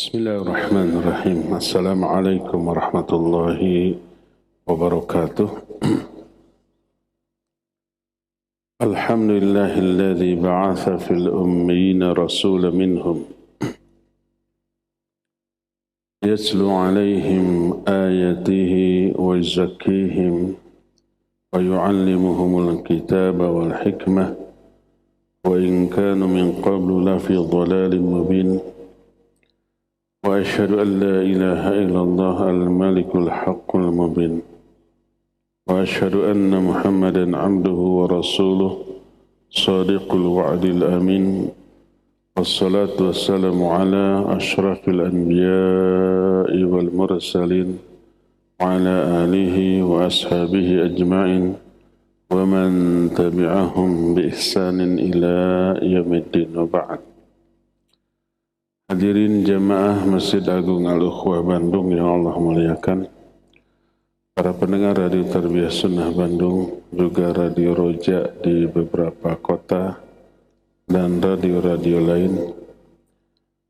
Bismillahirrahmanirrahim. Assalamualaikum warahmatullahi wabarakatuh. Alhamdulillahilladzi ba'atha fil ummiyina rasulan minhum yatlu alaihim ayatihi wa yuzakkihim wa yu'allimuhumul kitaba wal hikmah wa in kanu min qablu lafi dhalalin mubin. وأشهد أن لا إله إلا الله الملك الحق المبين وأشهد أن محمدا عبده ورسوله صادق الوعد الأمين والصلاة والسلام على أشرف الأنبياء والمرسلين وعلى آله وأصحابه أجمعين ومن تبعهم بإحسان إلى يوم الدين وبعد. Hadirin jamaah Masjid Agung Al-Ukhwah Bandung yang Allah muliakan, para pendengar Radio Tarbiyah Sunnah Bandung, juga Radio Roja di beberapa kota, dan radio-radio lain,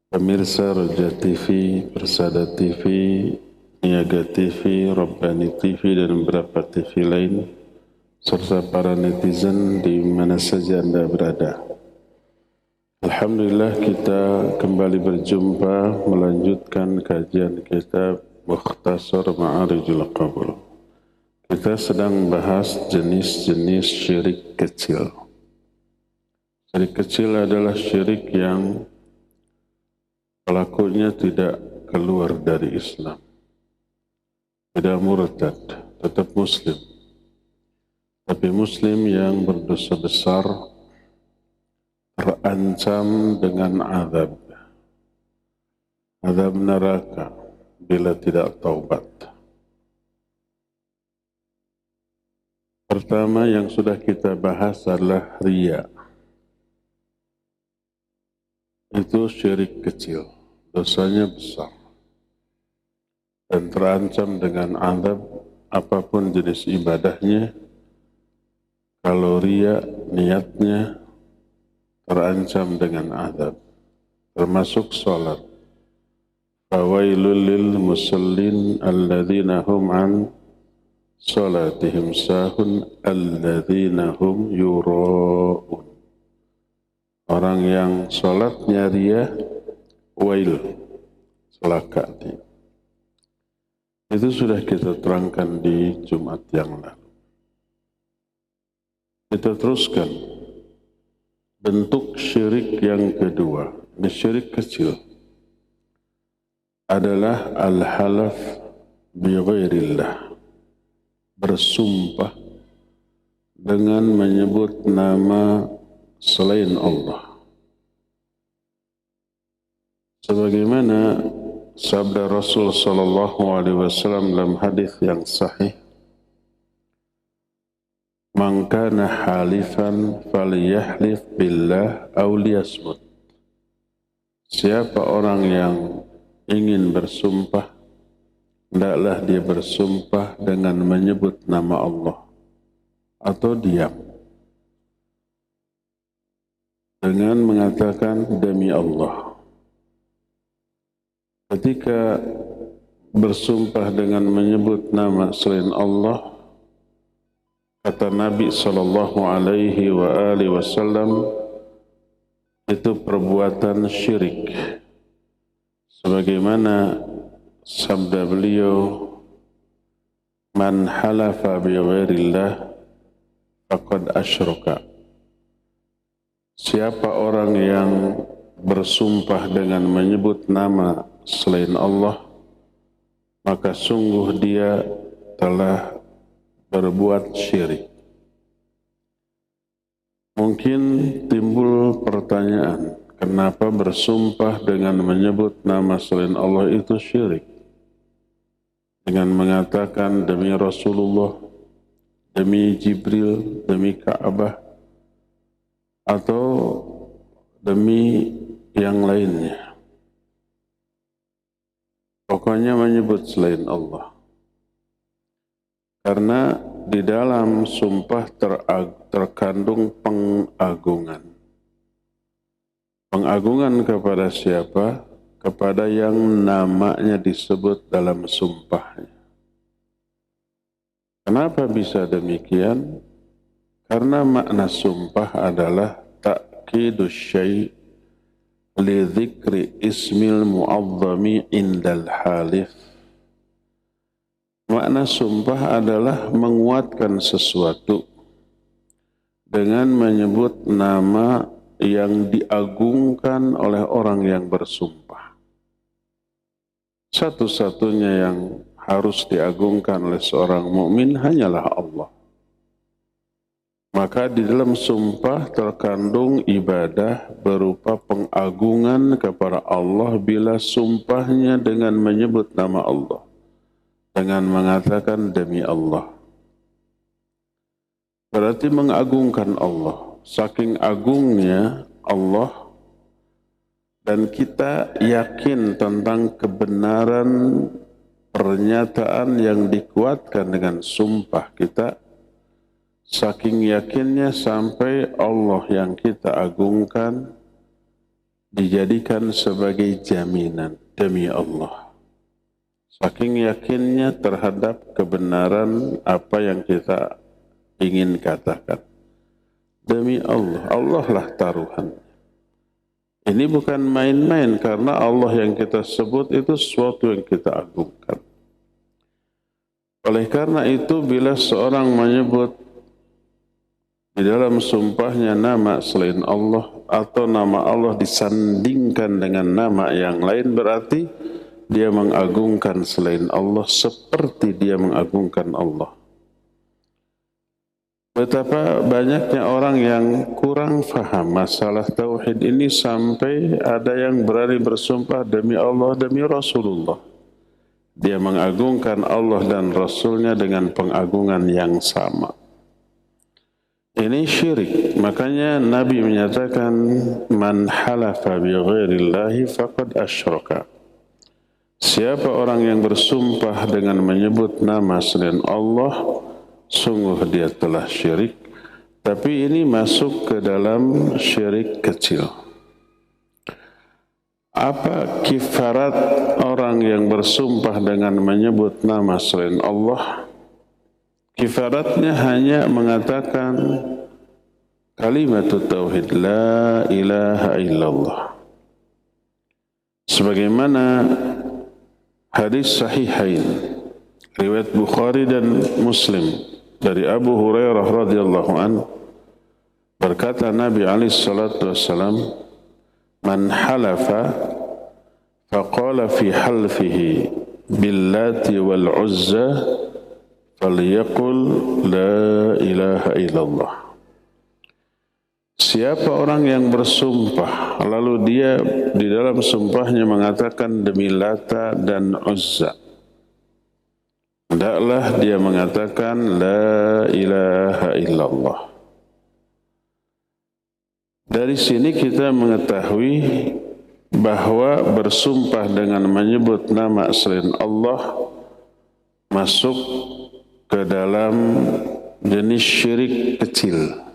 pemirsa Roja TV, Persada TV, Niaga TV, Rabbani TV, dan beberapa TV lain, serta para netizen di mana saja Anda berada. Alhamdulillah kita kembali berjumpa melanjutkan kajian kitab Mukhtasar Ma'arijul Qabul. Kita sedang bahas jenis-jenis syirik kecil. Syirik kecil adalah syirik yang pelakunya tidak keluar dari Islam, tidak murtad, tetap muslim. Tapi muslim yang berdosa besar terancam dengan azab neraka bila tidak taubat. Pertama yang sudah kita bahas adalah riya. Itu syirik kecil, dosanya besar, dan terancam dengan azab apapun jenis ibadahnya. Kalau riya niatnya terancam dengan azab, termasuk salat. Fawailul lil musallin alladzina hum an salatihim sahun alladzina hum yura'un. Orang yang salatnya riya, wail, celaka dia. Itu sudah kita terangkan di Jumat yang lalu. Kita teruskan. Bentuk syirik yang kedua, ini syirik kecil, adalah al-halaf bi ghairillah, bersumpah dengan menyebut nama selain Allah. Sebagaimana sabda Rasul sallallahu alaihi wasallam dalam hadis yang sahih, man kana halifan falyahlif billah aw liyasmut. Siapa orang yang ingin bersumpah, hendaklah dia bersumpah dengan menyebut nama Allah atau diam dengan mengatakan demi Allah. Ketika bersumpah dengan menyebut nama selain Allah, kata Nabi sallallahu alaihi wasallam, itu perbuatan syirik. Sebagaimana sabda beliau, man halafa bi ghairillah faqad asyraka. Siapa orang yang bersumpah dengan menyebut nama selain Allah, maka sungguh dia telah berbuat syirik. Mungkin timbul pertanyaan, kenapa bersumpah dengan menyebut nama selain Allah itu syirik? Dengan mengatakan demi Rasulullah, demi Jibril, demi Ka'bah, atau demi yang lainnya. Pokoknya menyebut selain Allah. Karena di dalam sumpah terkandung pengagungan. Pengagungan kepada siapa? kepada yang namanya disebut dalam sumpahnya. Kenapa bisa demikian? Karena makna sumpah adalah ta'kidus syai' li dzikri ismil mu'azzami indal halif. Makna sumpah adalah menguatkan sesuatu dengan menyebut nama yang diagungkan oleh orang yang bersumpah. Satu-satunya yang harus diagungkan oleh seorang mukmin hanyalah Allah. Maka di dalam sumpah terkandung ibadah berupa pengagungan kepada Allah bila sumpahnya dengan menyebut nama Allah, dengan mengatakan demi Allah. Berarti mengagungkan Allah. Saking agungnya Allah, dan kita yakin tentang kebenaran pernyataan yang dikuatkan dengan sumpah kita, saking yakinnya sampai Allah yang kita agungkan dijadikan sebagai jaminan demi Allah. Saking yakinnya terhadap kebenaran apa yang kita ingin katakan. Demi Allah, Allah lah taruhan. Ini bukan main-main, karena Allah yang kita sebut itu sesuatu yang kita agungkan. Oleh karena itu, bila seorang menyebut di dalam sumpahnya nama selain Allah, atau nama Allah disandingkan dengan nama yang lain, berarti dia mengagungkan selain Allah seperti dia mengagungkan Allah. Betapa banyaknya orang yang kurang faham masalah tauhid ini sampai ada yang berani bersumpah demi Allah, demi Rasulullah. Dia mengagungkan Allah dan Rasulnya dengan pengagungan yang sama. Ini syirik. Makanya Nabi menyatakan, man halafa bi ghairillahi faqad asyraka. Siapa orang yang bersumpah dengan menyebut nama selain Allah, sungguh dia telah syirik, tapi ini masuk ke dalam syirik kecil. Apa kifarat orang yang bersumpah dengan menyebut nama selain Allah? Kifaratnya hanya mengatakan kalimat tauhid la ilaha illallah. Sebagaimana hadis sahihain riwayat Bukhari dan Muslim dari Abu Hurairah radhiyallahu anhu, berkata Nabi alaihi salatu wassalam, man halafa faqala fi halfihi billati wal uzza falyaqul la ilaha illallah. Siapa orang yang bersumpah lalu dia di dalam sumpahnya mengatakan demi Lata dan Uzza, hendaklah dia mengatakan la ilaha illallah. Dari sini kita mengetahui bahwa bersumpah dengan menyebut nama selain Allah masuk ke dalam jenis syirik kecil.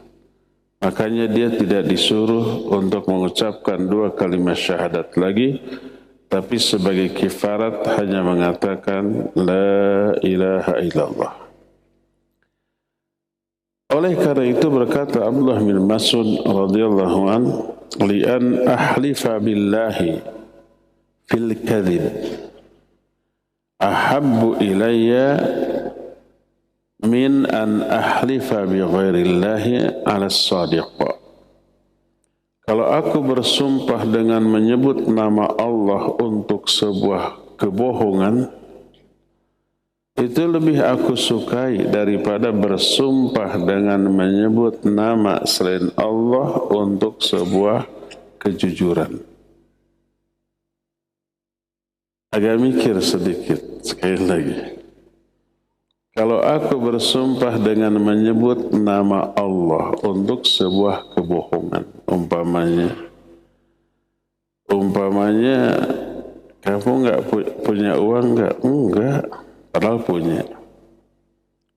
Makanya dia tidak disuruh untuk mengucapkan 2 kalimat syahadat lagi, tapi sebagai kifarat hanya mengatakan la ilaha illallah. Oleh karena itu berkata Abdullah bin Mas'ud radhiyallahu an, li an ahlifa billahi fil kadhib ahabbu ilayya min an ahlifa bi ghairillahi ala sadiq. Kalau aku bersumpah dengan menyebut nama Allah untuk sebuah kebohongan, itu lebih aku sukai daripada bersumpah dengan menyebut nama selain Allah untuk sebuah kejujuran. Agak mikir sedikit, sekali lagi. Kalau aku bersumpah dengan menyebut nama Allah untuk sebuah kebohongan, umpamanya kamu nggak punya uang nggak? Enggak, padahal punya.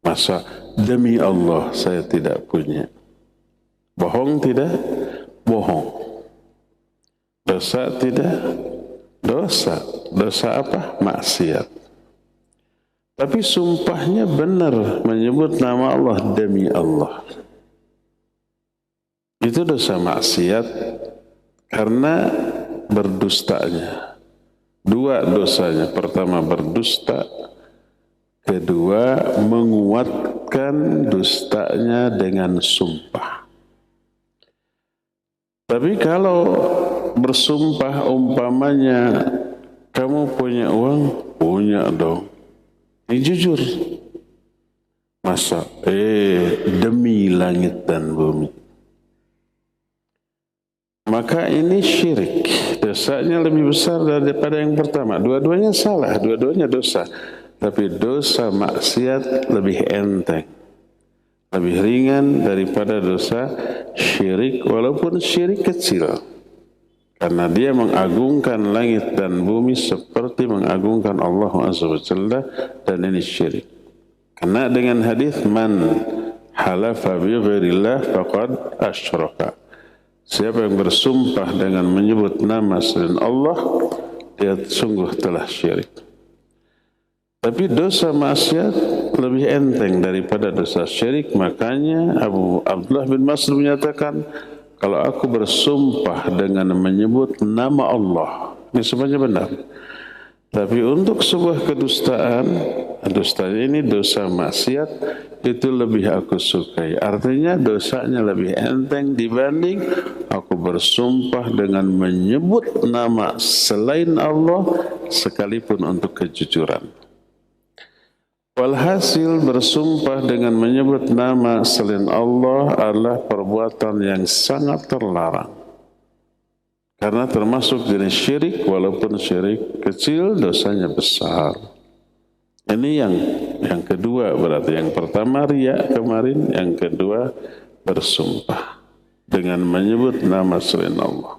Masa demi Allah saya tidak punya? Bohong tidak? Bohong. Dosa tidak? dosa. Dosa apa? Maksiat. Tapi sumpahnya benar, menyebut nama Allah demi Allah. Itu dosa maksiat karena berdustanya. Dua dosanya. Pertama berdusta, kedua menguatkan dustanya dengan sumpah. Tapi kalau bersumpah umpamanya kamu punya uang, punya dong. Ini jujur. Masa? Demi langit dan bumi. Maka ini syirik. Dosanya lebih besar daripada yang pertama. Dua-duanya salah, dua-duanya dosa. Tapi dosa maksiat lebih enteng. Lebih ringan daripada dosa syirik, walaupun syirik kecil. Karena dia mengagungkan langit dan bumi seperti mengagungkan Allah Azza wa Jalla, dan ini syirik. Karena dengan hadis man halafa bi ghairillah faqad asyraka. Siapa yang bersumpah dengan menyebut nama selain Allah, dia sungguh telah syirik. Tapi dosa maksiat lebih enteng daripada dosa syirik. Makanya Abu Abdullah bin Mas'ud menyatakan, kalau aku bersumpah dengan menyebut nama Allah, ini semuanya benar. Tapi untuk sebuah kedustaan, dusta ini dosa maksiat, itu lebih aku sukai. Artinya dosanya lebih enteng dibanding aku bersumpah dengan menyebut nama selain Allah sekalipun untuk kejujuran. Walhasil bersumpah dengan menyebut nama selain Allah adalah perbuatan yang sangat terlarang. Karena termasuk jenis syirik, walaupun syirik kecil dosanya besar. Ini yang kedua berarti. Yang pertama riya kemarin, yang kedua bersumpah dengan menyebut nama selain Allah.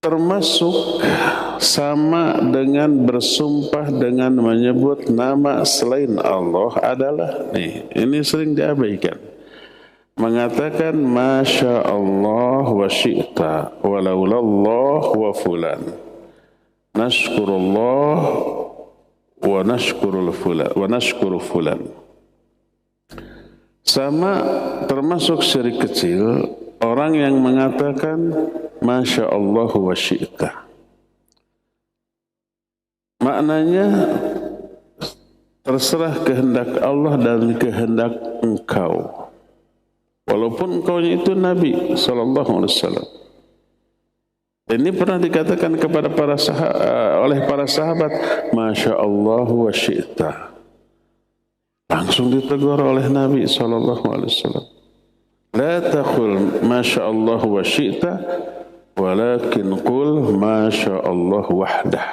Termasuk sama dengan bersumpah dengan menyebut nama selain Allah adalah ini sering diabaikan. Mengatakan Masya Allah wa syi'ta walaulallah wa fulan. Nashkurullah wa nashkuru fulan. Sama termasuk syirik kecil orang yang mengatakan Masya Allah wa syi'ta. Maknanya terserah kehendak Allah dan kehendak engkau. Walaupun engkaunya itu Nabi SAW. Ini pernah dikatakan kepada oleh para sahabat, Masya Allah wa syi'ta. Langsung ditegur oleh Nabi SAW. La taqul Masya Allah wa syi'ta, walakin qul Masya Allah wahdah.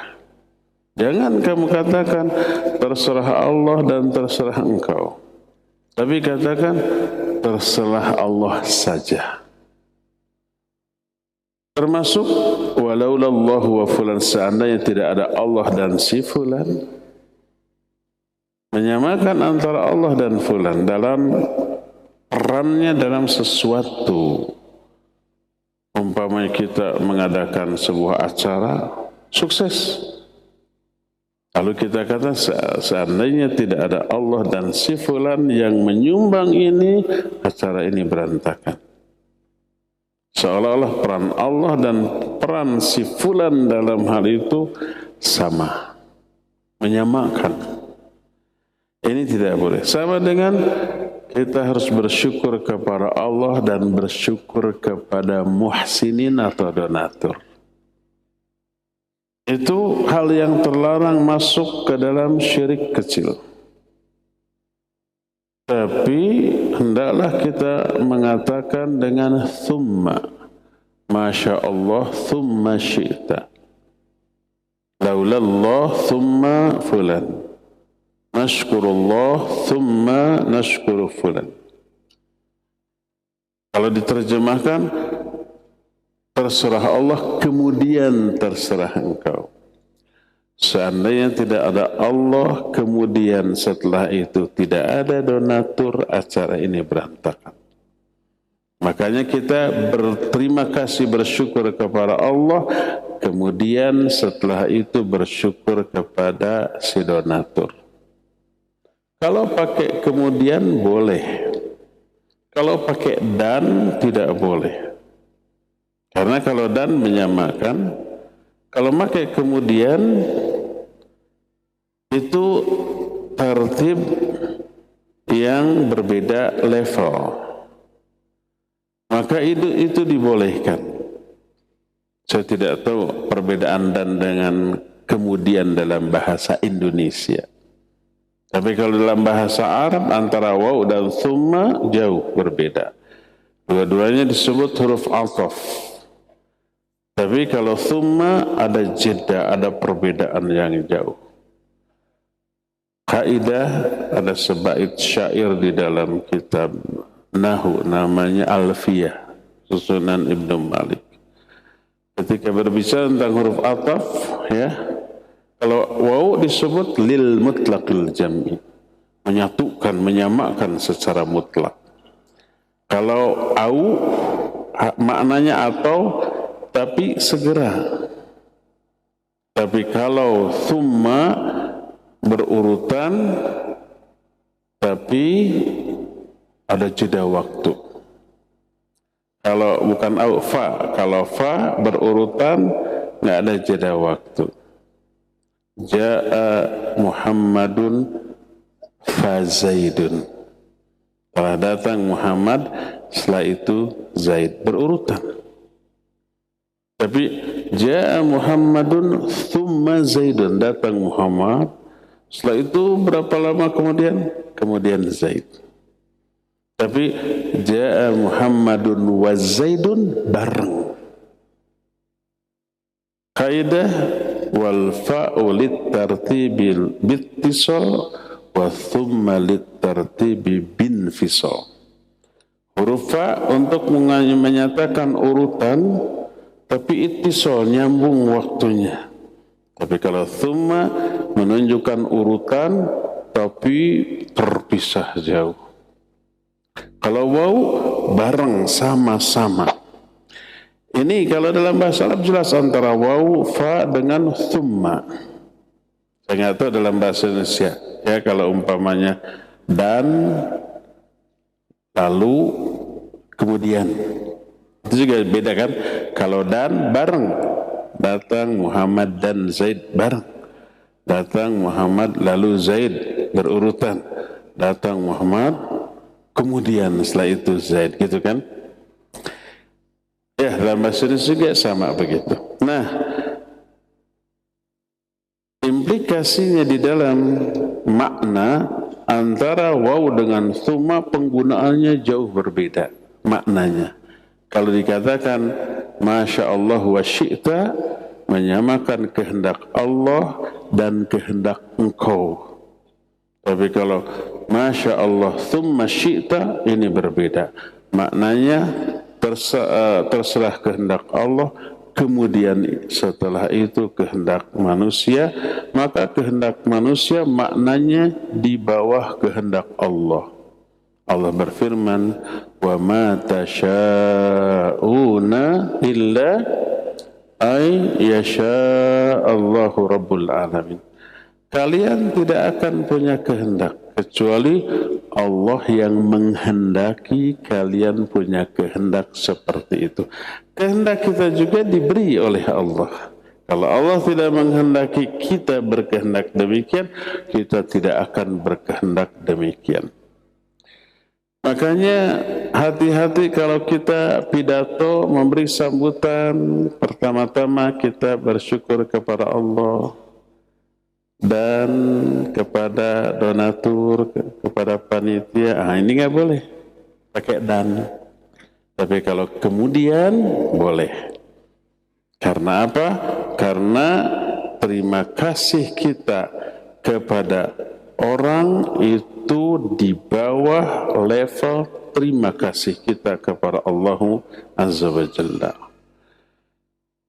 Jangan kamu katakan terserah Allah dan terserah engkau. Tapi katakan terserah Allah saja. Termasuk walaulallahu wa fulan, seandainya tidak ada Allah dan si fulan. Menyamakan antara Allah dan fulan dalam perannya dalam sesuatu. Umpamanya kita mengadakan sebuah acara sukses. Lalu kita kata seandainya tidak ada Allah dan si fulan yang menyumbang ini, acara ini berantakan. Seolah-olah peran Allah dan peran si fulan dalam hal itu sama, menyamakan. Ini tidak boleh. Sama dengan kita harus bersyukur kepada Allah dan bersyukur kepada muhsinin atau donatur. Itu hal yang terlarang masuk ke dalam syirik kecil. Tapi hendaklah kita mengatakan dengan thumma. Masya Allah thumma syi'ta. Laulallah thumma fulan. Nashkurullah thumma nashkuru fulan. Kalau diterjemahkan, terserah Allah kemudian terserah engkau. Seandainya tidak ada Allah, kemudian setelah itu tidak ada donatur, acara ini berantakan. Makanya kita berterima kasih, bersyukur kepada Allah, kemudian setelah itu bersyukur kepada si donatur. Kalau pakai kemudian boleh, kalau pakai dan tidak boleh. Karena kalau dan menyamakan, kalau pakai kemudian itu tertib yang berbeda level. Maka itu dibolehkan. Saya tidak tahu perbedaan dan dengan kemudian dalam bahasa Indonesia. Tapi kalau dalam bahasa Arab antara waw dan thumma jauh berbeda. Dua-duanya disebut huruf athaf. Tapi kalau thumma ada jeda, ada perbedaan yang jauh. Kaidah ada sebait syair di dalam kitab Nahu namanya Alfiyah susunan Ibnu Malik. Ketika berbicara tentang huruf ataf, ya, kalau waw disebut lil mutlaqil jam'i, menyatukan, menyamakan secara mutlak. Kalau au maknanya atau tapi segera. Tapi kalau thumma berurutan tapi ada jeda waktu. Kalau bukan au fa, kalau fa berurutan nggak ada jeda waktu. Ja'a Muhammadun fa Zaidun. Telah datang Muhammad, setelah itu Zaid, berurutan. Tapi ja'a Muhammadun thumma Zaidun, datang Muhammad, setelah itu berapa lama kemudian? Kemudian Zaid. Tapi ja'a Muhammadun wa Zaidun bareng. Kaidah wal fa'u litartibil bittisal wa thumma litartibi binfisal. Huruf fa untuk menyatakan urutan, tapi ittisal nyambung waktunya. Tapi kalau thumma menunjukkan urutan, tapi terpisah jauh. Kalau waw bareng sama-sama. Ini kalau dalam bahasa Arab jelas antara waw fa dengan thumma. Saya nggak tahu dalam bahasa Indonesia. Ya kalau umpamanya dan lalu kemudian. Itu juga beda kan? Kalau dan bareng, datang Muhammad dan Zaid bareng. Datang Muhammad lalu Zaid berurutan. Datang Muhammad kemudian setelah itu Zaid, gitu kan? Ya, dalam bahasa Indonesia juga sama begitu. Nah, implikasinya di dalam makna antara waw dengan thumma penggunaannya jauh berbeda maknanya. Kalau dikatakan Masya Allah wa syi'ta, menyamakan kehendak Allah dan kehendak engkau. Tapi kalau Masya Allah thumma syi'ta, ini berbeda. Maknanya terserah kehendak Allah, kemudian setelah itu kehendak manusia, maka kehendak manusia maknanya di bawah kehendak Allah. Allah berfirman, wa ma tasha'una illa ay yasha Allahu rabbul alamin. Kalian tidak akan punya kehendak kecuali Allah yang menghendaki kalian punya kehendak seperti itu. Kehendak kita juga diberi oleh Allah. Kalau Allah tidak menghendaki kita berkehendak demikian, kita tidak akan berkehendak demikian. Makanya hati-hati kalau kita pidato memberi sambutan, pertama-tama kita bersyukur kepada Allah dan kepada donatur, kepada panitia. Ini nggak boleh pakai dan. Tapi kalau kemudian boleh. Karena apa? Karena terima kasih kita kepada orang itu di bawah level terima kasih kita kepada Allah Azza wa Jalla.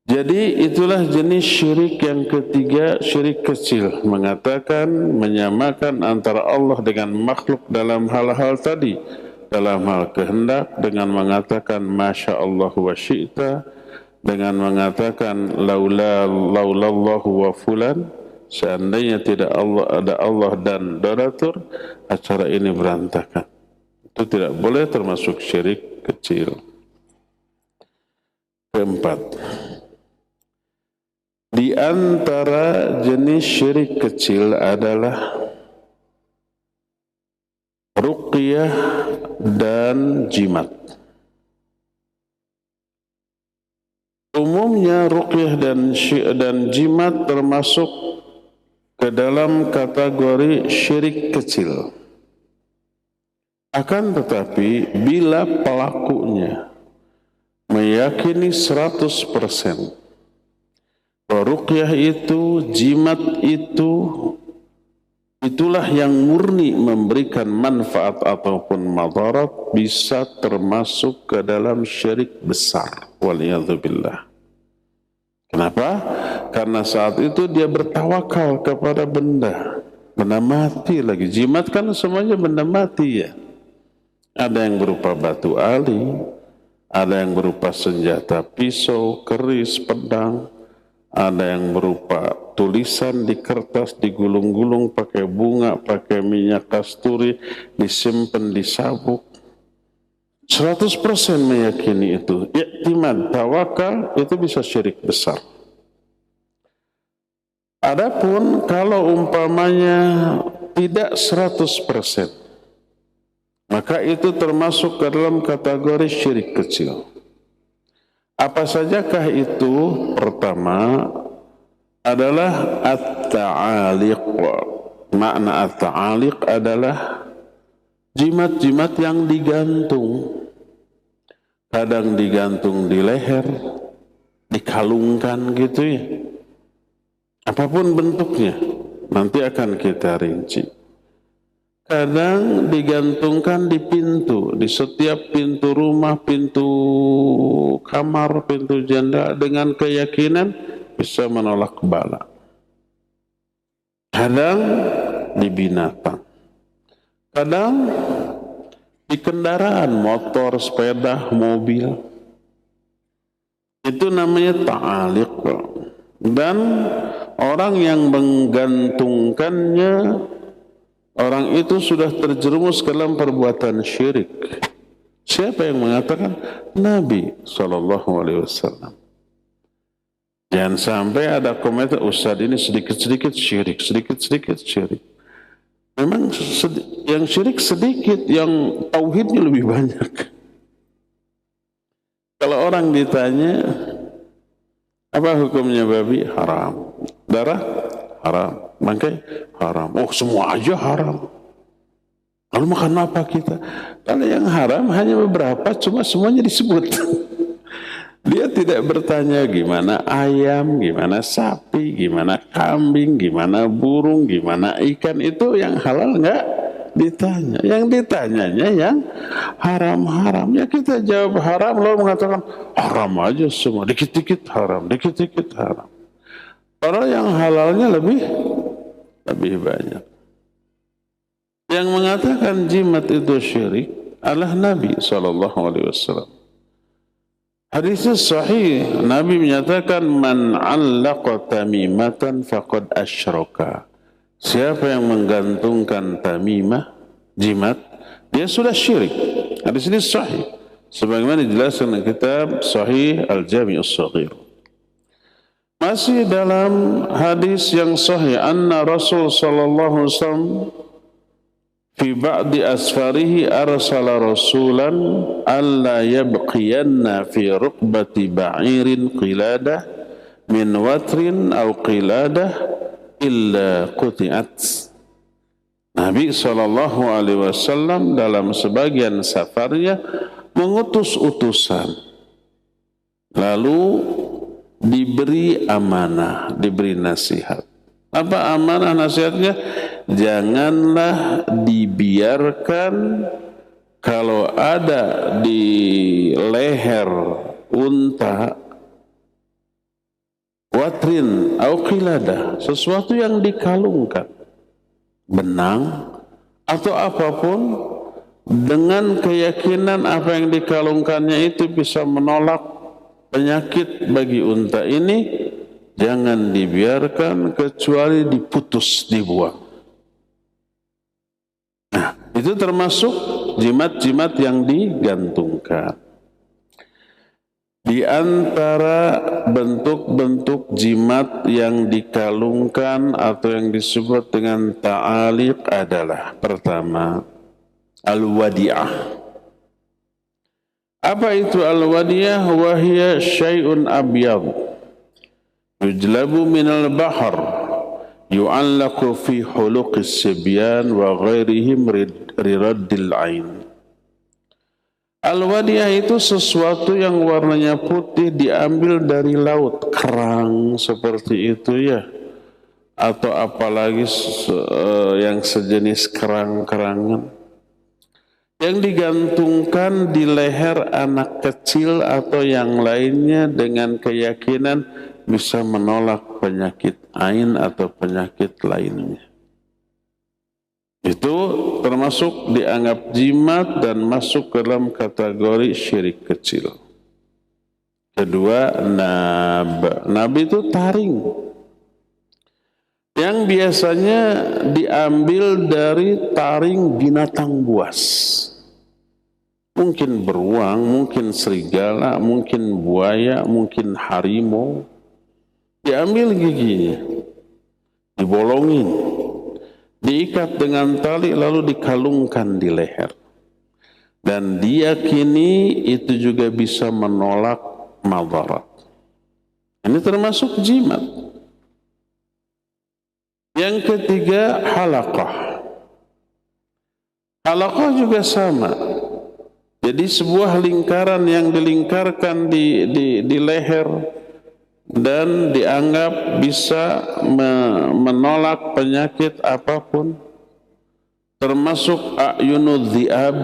Jadi itulah jenis syirik yang ketiga, syirik kecil, mengatakan menyamakan antara Allah dengan makhluk dalam hal-hal tadi, dalam hal kehendak dengan mengatakan Masya Allah wa syi'ta, dengan mengatakan laulallahu wa fulan, seandainya tidak ada Allah dan donatur, acara ini berantakan. Itu tidak boleh, termasuk syirik kecil. Keempat, di antara jenis syirik kecil adalah ruqyah dan jimat. Umumnya ruqyah dan jimat termasuk ke dalam kategori syirik kecil. Akan tetapi bila pelakunya meyakini 100% bahwa ruqyah itu, jimat itu, itulah yang murni memberikan manfaat ataupun madarat, bisa termasuk ke dalam syirik besar. Waliyadzubillah. Kenapa? Karena saat itu dia bertawakal kepada benda mati lagi. Jimat kan semuanya benda mati ya. Ada yang berupa batu ali, ada yang berupa senjata pisau, keris, pedang, ada yang berupa tulisan di kertas, digulung-gulung pakai bunga, pakai minyak kasturi, disimpan di sabuk. 100% meyakini itu. Iktimad, tawakal, itu bisa syirik besar. Adapun kalau umpamanya tidak 100%, maka itu termasuk ke dalam kategori syirik kecil. Apa sajakah itu? Pertama adalah at-ta'aliq. Makna at-ta'aliq adalah jimat-jimat yang digantung. Kadang digantung di leher, dikalungkan gitu ya. Apapun bentuknya, nanti akan kita rinci. Kadang digantungkan di pintu, di setiap pintu rumah, pintu kamar, pintu jendela, dengan keyakinan bisa menolak bala. Kadang di binatang, kadang di kendaraan, motor, sepeda, mobil. Itu namanya ta'aliq. Dan orang yang menggantungkannya, orang itu sudah terjerumus ke dalam perbuatan syirik. Siapa yang mengatakan? Nabi SAW. Jangan sampai ada komentar, Ustaz ini sedikit-sedikit syirik, sedikit-sedikit syirik. Memang yang syirik sedikit, yang tauhidnya lebih banyak. Kalau orang ditanya, apa hukumnya babi? Haram. Darah? Haram. Bangkai? Haram. Oh, semua aja haram. Lalu makan apa kita? Kalau yang haram hanya beberapa, cuma semuanya disebut. Dia tidak bertanya gimana ayam, gimana sapi, gimana kambing, gimana burung, gimana ikan. Itu yang halal enggak ditanya. Yang ditanyanya yang haram-haram. Ya kita jawab haram, lalu mengatakan haram aja semua. Dikit-dikit haram, dikit-dikit haram. Padahal yang halalnya lebih banyak. Yang mengatakan jimat itu syirik adalah Nabi SAW. Hadisnya sahih. Nabi menyatakan man 'allaqa tamimatan faqad asyraka. Siapa yang menggantungkan tamimah, jimat, dia sudah syirik. Hadis ini sahih. Sebagaimana dijelaskan dalam kitab Sahih Al-Jami' As-Shaghir. Masih dalam hadis yang sahih, anna Rasul sallallahu alaihi wasallam fi ba'di asfarihi arsala rasulan alla yabqiyanna fi rukbati ba'irin qiladah min watrin aw qiladah illa quti'at. Nabi sallallahu alaihi wasallam dalam sebagian safarnya mengutus utusan, lalu diberi amanah, diberi nasihat. Apa amanah nasihatnya? Janganlah dibiarkan kalau ada di leher unta watrin au qiladah, sesuatu yang dikalungkan, benang atau apapun, dengan keyakinan apa yang dikalungkannya itu bisa menolak penyakit bagi unta ini, jangan dibiarkan kecuali diputus, dibuang. Nah, itu termasuk jimat-jimat yang digantungkan. Di antara bentuk-bentuk jimat yang dikalungkan atau yang disebut dengan ta'aliq adalah pertama, al-wadi'ah. Apa itu al-wadi'ah? Wahia syai'un abyad yujlabu minal bahar yu'allaku fi huluqis sibyan wa ghairihim riraddil ain. Al-wadiyah itu sesuatu yang warnanya putih diambil dari laut, kerang seperti itu ya, atau apalagi yang sejenis kerang-kerangan yang digantungkan di leher anak kecil atau yang lainnya dengan keyakinan bisa menolak penyakit ain atau penyakit lainnya. Itu termasuk dianggap jimat dan masuk ke dalam kategori syirik kecil. Kedua, nab. Nab itu taring yang biasanya diambil dari taring binatang buas. Mungkin beruang, mungkin serigala, mungkin buaya, mungkin harimau. Diambil giginya, dibolongin, diikat dengan tali lalu dikalungkan di leher. Dan diyakini itu juga bisa menolak madarat. Ini termasuk jimat. Yang ketiga, halaqah. Halaqah juga sama. Jadi sebuah lingkaran yang dilingkarkan di leher dan dianggap bisa menolak penyakit apapun, termasuk a'yunud dhi'ab,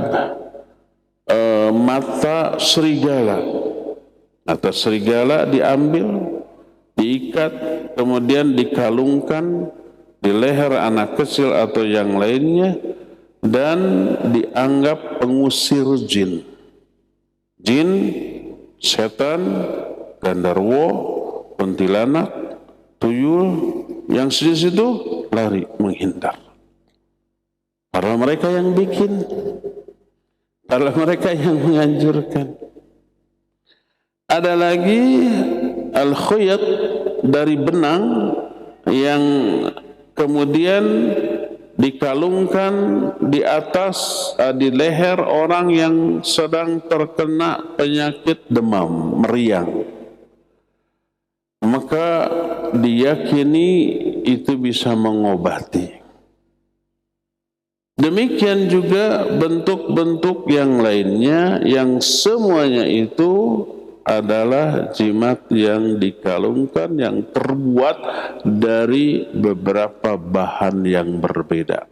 mata serigala. Mata serigala diambil, diikat, kemudian dikalungkan di leher anak kecil atau yang lainnya dan dianggap pengusir jin. Jin, setan, gandarwo, kuntilanak, tuyul, yang sejenis itu lari menghindar. Karena mereka yang bikin, karena mereka yang menganjurkan. Ada lagi al-khuyat dari benang yang kemudian dikalungkan di atas, di leher orang yang sedang terkena penyakit demam, meriang. Maka diyakini itu bisa mengobati. Demikian juga bentuk-bentuk yang lainnya yang semuanya itu adalah jimat yang dikalungkan yang terbuat dari beberapa bahan yang berbeda.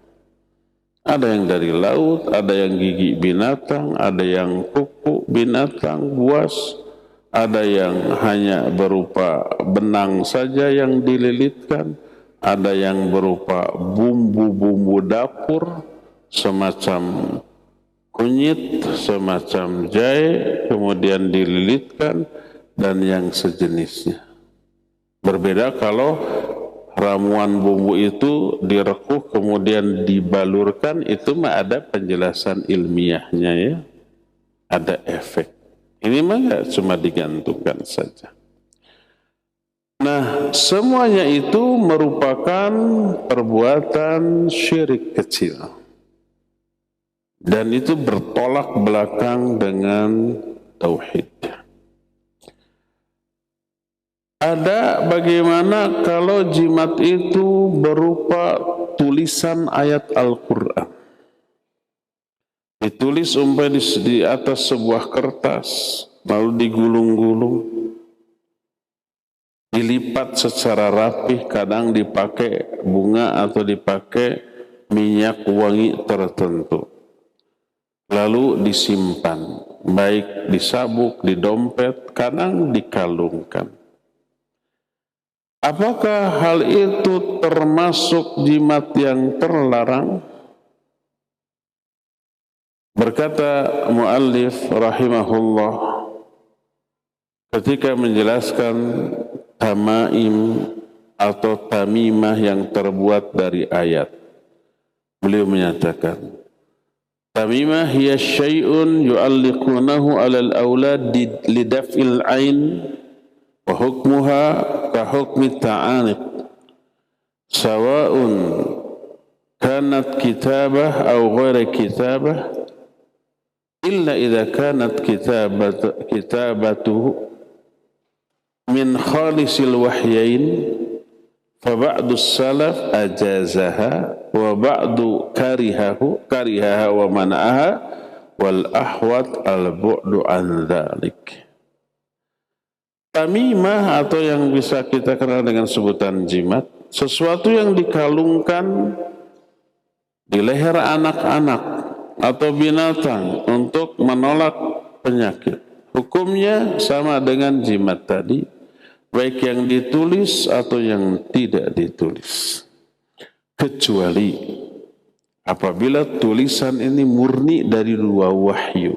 Ada yang dari laut, ada yang gigi binatang, ada yang kuku binatang, buas, ada yang hanya berupa benang saja yang dililitkan, ada yang berupa bumbu-bumbu dapur, semacam kunyit, semacam jahe, kemudian dililitkan, dan yang sejenisnya. Berbeda kalau ramuan bumbu itu direkuh kemudian dibalurkan, itu mah ada penjelasan ilmiahnya ya, ada efek. Ini mah nggak cuma digantungkan saja. Nah, semuanya itu merupakan perbuatan syirik kecil. Dan itu bertolak belakang dengan tauhid. Ada bagaimana kalau jimat itu berupa tulisan ayat Al-Quran. Ditulis umpamanya di atas sebuah kertas, lalu digulung-gulung, dilipat secara rapih, kadang dipakai bunga atau dipakai minyak wangi tertentu. Lalu disimpan, baik di sabuk, di dompet, kadang dikalungkan. Apakah hal itu termasuk jimat yang terlarang? Berkata muallif rahimahullah ketika menjelaskan tamaim atau tamimah yang terbuat dari ayat, beliau menyatakan tamimah hiya syai'un yu'alliqunahu 'alal aulad lidaf'il 'ain wa hukmuha ka hukmi ta'aniq sawa'un kanat kitabah aw ghairi kitabah illa idza kanat kitabatuhu min khalisil wahyain fa ba'du salaf ajazaha wa ba'du karihaha wa mana'aha wal ahwat al bu'du an dzalik. Tamimah atau yang bisa kita kenal dengan sebutan jimat, sesuatu yang dikalungkan di leher anak-anak atau binatang untuk menolak penyakit. Hukumnya sama dengan jimat tadi, baik yang ditulis atau yang tidak ditulis. Kecuali apabila tulisan ini murni dari dua wahyu.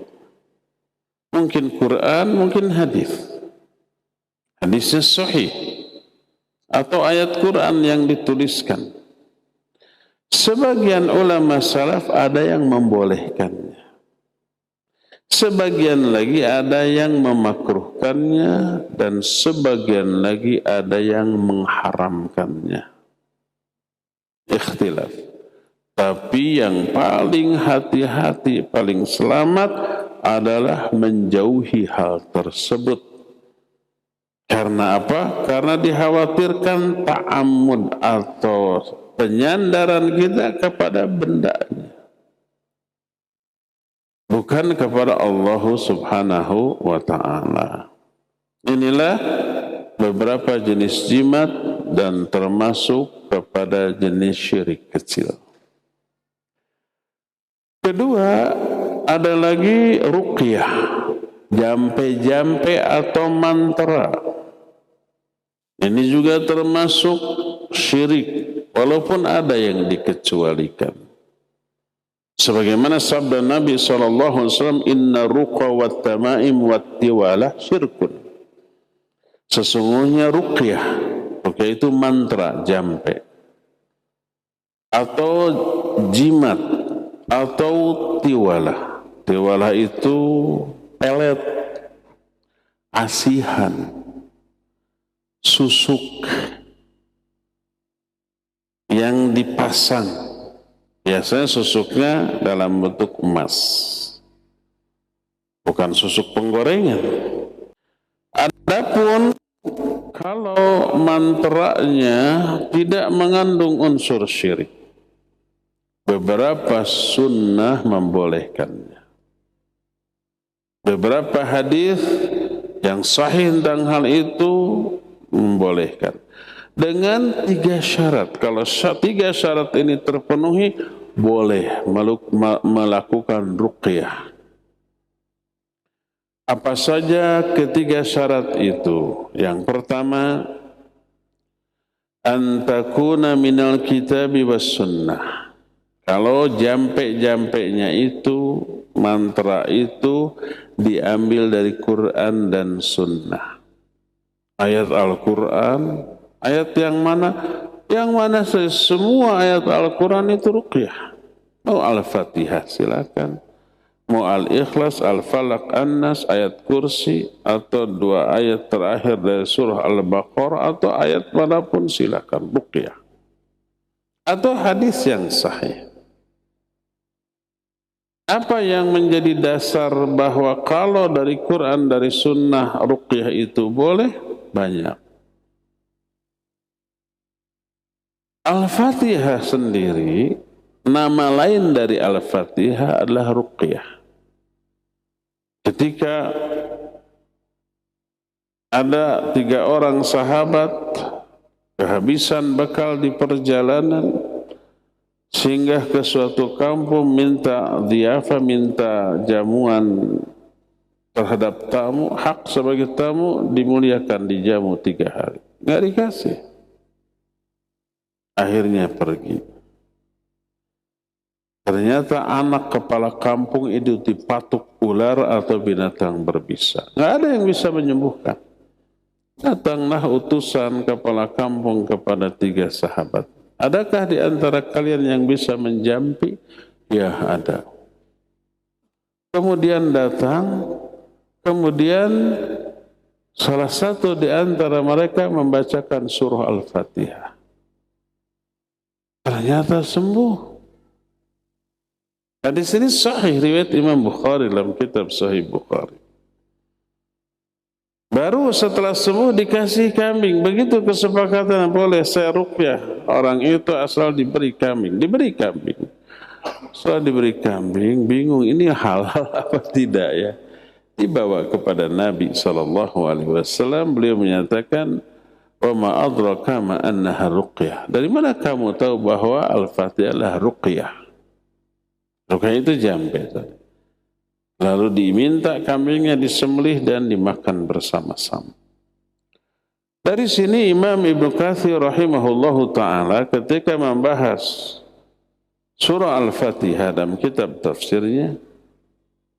Mungkin Quran, mungkin hadis. Hadisnya sahih. Atau ayat Quran yang dituliskan. Sebagian ulama salaf ada yang membolehkannya. Sebagian lagi ada yang memakruhkannya dan sebagian lagi ada yang mengharamkannya. Ikhtilaf. Tapi yang paling hati-hati, paling selamat adalah menjauhi hal tersebut. Karena apa? Karena dikhawatirkan ta'ammud atau penyandaran kita kepada bendanya, bukan kepada Allah Subhanahu wa ta'ala. Inilah beberapa jenis jimat dan termasuk kepada jenis syirik kecil. Kedua, ada lagi ruqyah, jampe-jampe atau mantra. Ini juga termasuk syirik, walaupun ada yang dikecualikan. Sebagaimana sabda Nabi SAW, inna ruqa wa tamaim wa tiwalah syirkun. Sesungguhnya ruqyah, ruqyah itu mantra, jampe, atau jimat, atau tiwalah. Tiwalah itu pelet, asihan, susuk yang dipasang. Biasanya susuknya dalam bentuk emas, bukan susuk penggorengan. Adapun kalau mantranya tidak mengandung unsur syirik, beberapa sunnah membolehkannya. Beberapa hadis yang sahih tentang hal itu membolehkan. Dengan 3 syarat. Kalau 3 syarat ini terpenuhi, boleh melakukan ruqyah. Apa saja ketiga syarat itu? Yang pertama, an takuna minal kitabi was sunnah. Kalau jampe-jampenya itu, mantra itu diambil dari Quran dan sunnah. Ayat Al-Quran, ayat yang mana? Yang mana semua ayat Al-Quran itu ruqyah. Mau Al-Fatihah silakan. Mau Al-Ikhlas, Al-Falaq, An-Nas, ayat kursi, atau 2 ayat terakhir dari surah Al-Baqarah, atau ayat manapun silakan, ruqyah. Atau hadis yang sahih. Apa yang menjadi dasar bahwa kalau dari Quran, dari sunnah, ruqyah itu boleh? Banyak. Al-Fatihah sendiri, nama lain dari Al-Fatihah adalah ruqyah. Ketika ada 3 orang sahabat kehabisan bekal di perjalanan, singgah ke suatu kampung, minta dhiyafah, minta jamuan terhadap tamu, hak sebagai tamu dimuliakan, dijamu 3 hari. Nggak dikasih. Akhirnya pergi. Ternyata anak kepala kampung itu dipatuk ular atau binatang berbisa. Nggak ada yang bisa menyembuhkan. Datanglah utusan kepala kampung kepada 3 sahabat. Adakah di antara kalian yang bisa menjampi? Ya, ada. Kemudian datang, kemudian salah satu di antara mereka membacakan surah Al-Fatihah. Ternyata sembuh. Nah, di sini sahih riwayat Imam Bukhari dalam kitab Sahih Bukhari. Baru setelah sembuh dikasih kambing. Begitu kesepakatan, boleh saya ruqyah. Orang itu asal diberi kambing. Diberi kambing. Setelah diberi kambing, bingung ini halal apa tidak ya. Dibawa kepada Nabi SAW. Beliau menyatakan, wa ma adraka ma annaha ruqyah. Dari mana kamu tahu bahwa Al-Fatihah adalah ruqyah? Ruqyah itu jambe. Lalu diminta kambingnya disembelih dan dimakan bersama-sama. Dari sini Imam Ibnu Katsir rahimahullahu ta'ala ketika membahas surah Al-Fatihah dalam kitab tafsirnya,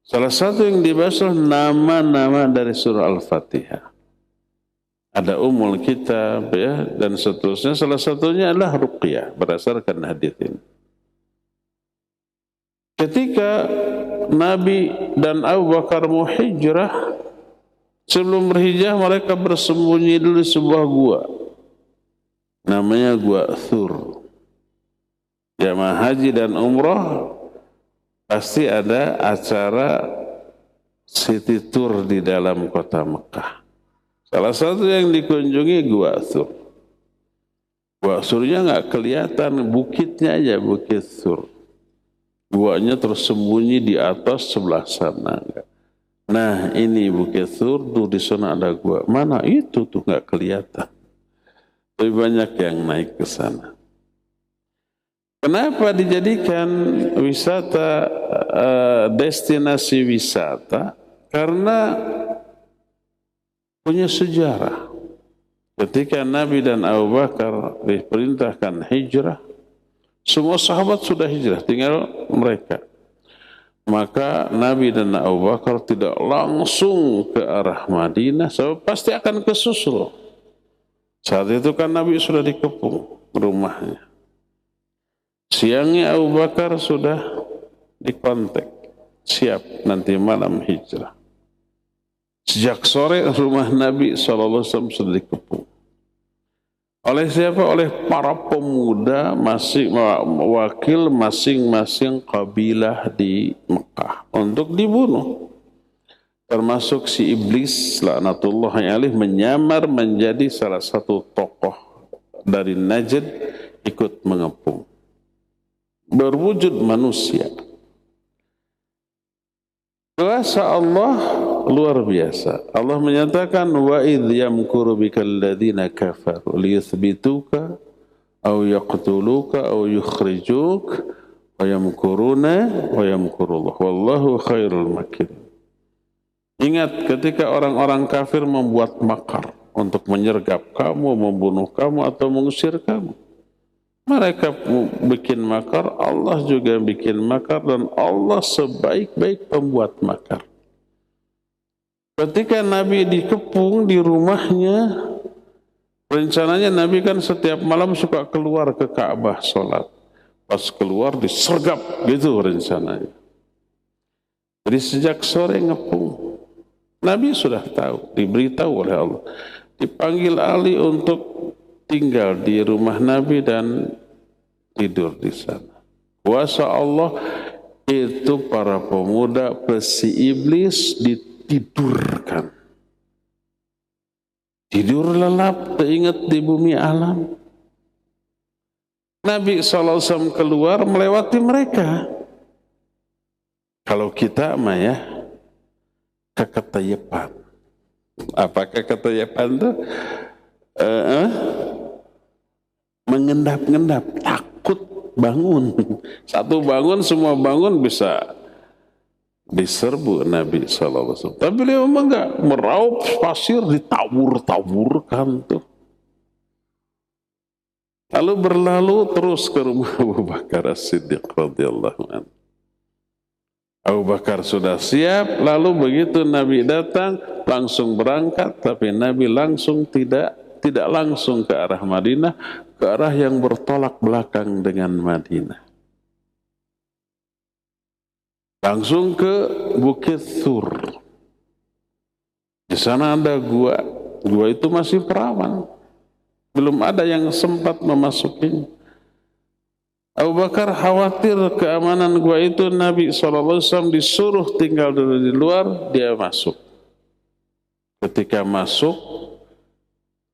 salah satu yang dibahas nama-nama dari surah Al-Fatihah. Ada Ummul Kitab ya, dan seterusnya. Salah satunya adalah ruqyah berdasarkan hadis ini. Ketika Nabi dan Abu Bakar mau hijrah, sebelum berhijrah mereka bersembunyi dulu di sebuah gua. Namanya Gua Thur. Jamaah haji dan umrah pasti ada acara city tour di dalam kota Mekah. Salah satu yang dikunjungi Gua Thur. Gua Thurnya nggak kelihatan, bukitnya aja, Bukit Thur. Guanya tersembunyi di atas sebelah sana. Nah, ini Bukit Thur, tuh di sana ada gua. Mana itu tuh nggak kelihatan. Lebih banyak yang naik ke sana. Kenapa dijadikan wisata, destinasi wisata? Karena punya sejarah. Ketika Nabi dan Abu Bakar diperintahkan hijrah, semua sahabat sudah hijrah, tinggal mereka. Maka Nabi dan Abu Bakar tidak langsung ke arah Madinah, sebab pasti akan kesusul. Saat itu kan Nabi sudah dikepung rumahnya. Siangnya Abu Bakar sudah dikontak, siap nanti malam hijrah. Sejak sore rumah Nabi SAW sudah dikepung. Oleh siapa? Oleh para pemuda wakil masing-masing kabilah di Mekah untuk dibunuh. Termasuk si iblis laknatullahi alaih menyamar menjadi salah satu tokoh dari Najd ikut mengepung. Berwujud manusia. Kuasa Allah luar biasa. Allah menyatakan wa idh yamkuru bikal ladzina kafaru liyuthbituka aw yaqtuluka aw yukhrijuk wa yamkuruna wa yamkurullah wallahu khairul makirin. Ingat ketika orang-orang kafir membuat makar untuk menyergap kamu, membunuh kamu atau mengusir kamu. Mereka bikin makar, Allah juga bikin makar, dan Allah sebaik-baik pembuat makar. Ketika Nabi dikepung di rumahnya, rencananya Nabi kan setiap malam suka keluar ke Ka'bah sholat. Pas keluar disergap gitu rencananya. Jadi sejak sore ngepung. Nabi sudah tahu, diberitahu oleh Allah. Dipanggil Ali untuk tinggal di rumah Nabi dan tidur di sana. Kuasa Allah itu para pemuda pesi iblis ditidurkan. Tidur lelap, teringat di bumi alam. Nabi SAW keluar melewati mereka. Kalau kita mah ya, keketayepan. Apa keketayepan itu? Mengendap-endap, takut bangun. Satu bangun, semua bangun bisa diserbu Nabi SAW. Tapi beliau memang enggak, meraup pasir, ditabur-taburkan tuh. Lalu berlalu terus ke rumah Abu Bakar As-Siddiq radhiyallahu anhu. Abu Bakar sudah siap, lalu begitu Nabi datang langsung berangkat, tapi Nabi langsung tidak langsung ke arah Madinah, ke arah yang bertolak belakang dengan Madinah. Langsung ke Bukit Thur. Di sana ada gua. Gua itu masih perawan. Belum ada yang sempat memasukinya. Abu Bakar khawatir keamanan gua itu, Nabi SAW disuruh tinggal dulu di luar, dia masuk. Ketika masuk,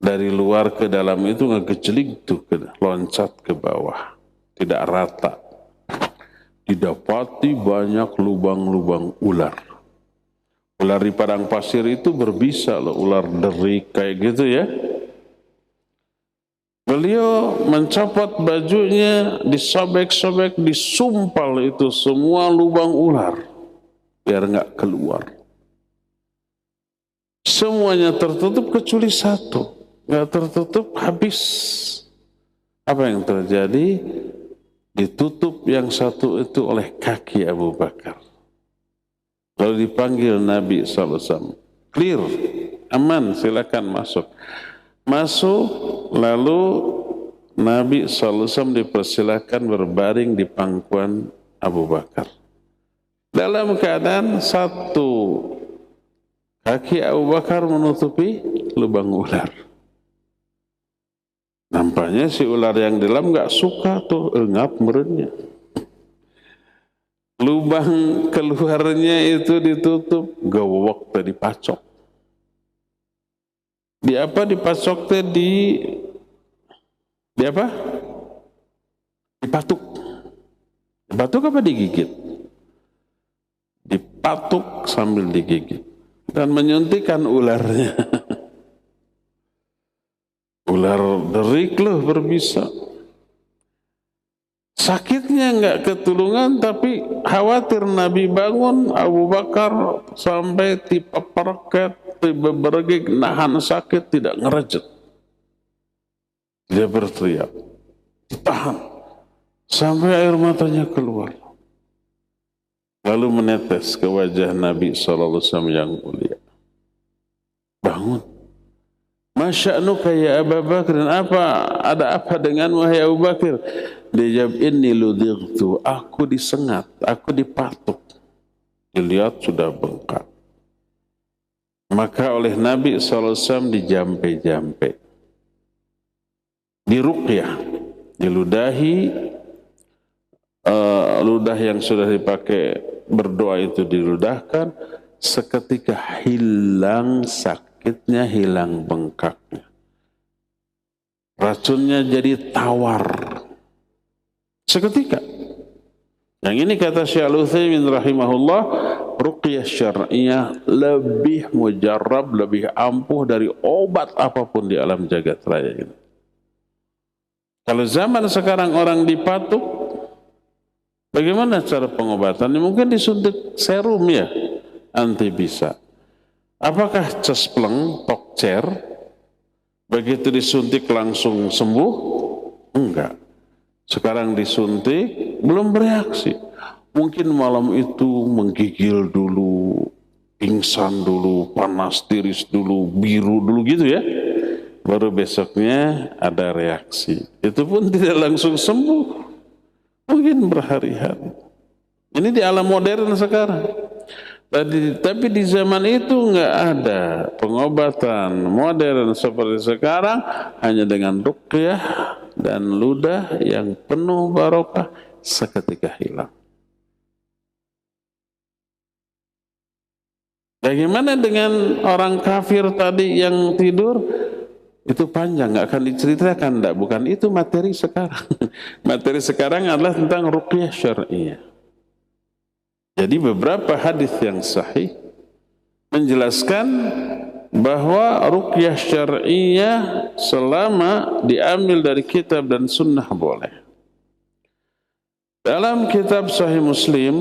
dari luar ke dalam itu ngegejlik tuh, loncat ke bawah. Tidak rata. Didapati banyak lubang-lubang ular. Ular di padang pasir itu berbisa loh, ular derik kayak gitu ya. Beliau mencopot bajunya, disobek-sobek, disumpal itu semua lubang ular biar nggak keluar. Semuanya tertutup kecuali satu, nggak tertutup, habis. Apa yang terjadi? Ditutup yang satu itu oleh kaki Abu Bakar. Lalu dipanggil Nabi SAW, clear, aman, silakan masuk. Masuk, lalu Nabi SAW dipersilakan berbaring di pangkuan Abu Bakar. Dalam keadaan satu kaki Abu Bakar menutupi lubang ular. Nampaknya si ular yang di dalam gak suka tuh, engap merenya. Lubang keluarnya itu ditutup, gawok tadi dipacok. Di apa dipasok teh di apa? Dipatuk. Dipatuk apa digigit? Dipatuk sambil digigit dan menyuntikkan ularnya. Ular derik loh berbisa. Sakitnya enggak ketulungan, tapi khawatir Nabi bangun, Abu Bakar sampai tipe-perket, tipe-bergig, nahan sakit, tidak ngerejet. Dia berteriak, ditahan, sampai air matanya keluar. Lalu menetes ke wajah Nabi SAW yang mulia. Bangun. Masya'nuka ya Abu Bakar, ada apa denganmu wahai Abu Bakar? Dia jawab, inni ludightu, aku disengat, aku dipatuk. Dilihat sudah bengkak. Maka oleh Nabi SAW dijampe-jampe, diruqyah, diludahi, ludah yang sudah dipakai berdoa itu diludahkan, seketika hilang sakitnya, hilang bengkaknya. Racunnya jadi tawar. Seketika. Yang ini kata Syekh Al-Utsaimin rahimahullah, ruqyah syar'iyah lebih mujarrab, lebih ampuh dari obat apapun di alam jagat raya ini. Kalau zaman sekarang orang dipatuk, bagaimana cara pengobatannya? Mungkin disuntik serum ya, anti bisa. Apakah cespleng, tokcer, begitu disuntik langsung sembuh? Enggak. Sekarang disuntik, belum bereaksi. Mungkin malam itu menggigil dulu, pingsan dulu, panas tiris dulu, biru dulu gitu ya. Baru besoknya ada reaksi. Itu pun tidak langsung sembuh. Mungkin berhari-hari. Ini di alam modern sekarang. Tapi di zaman itu nggak ada pengobatan modern seperti sekarang, hanya dengan ruqyah dan ludah yang penuh barokah seketika hilang. Bagaimana dengan orang kafir tadi yang tidur? Itu panjang, nggak akan diceritakan, enggak. Bukan itu materi sekarang. Materi sekarang adalah tentang ruqyah syar'iyah. Jadi beberapa hadis yang sahih menjelaskan bahwa ruqyah syar'iyah selama diambil dari kitab dan sunnah boleh. Dalam kitab Sahih Muslim,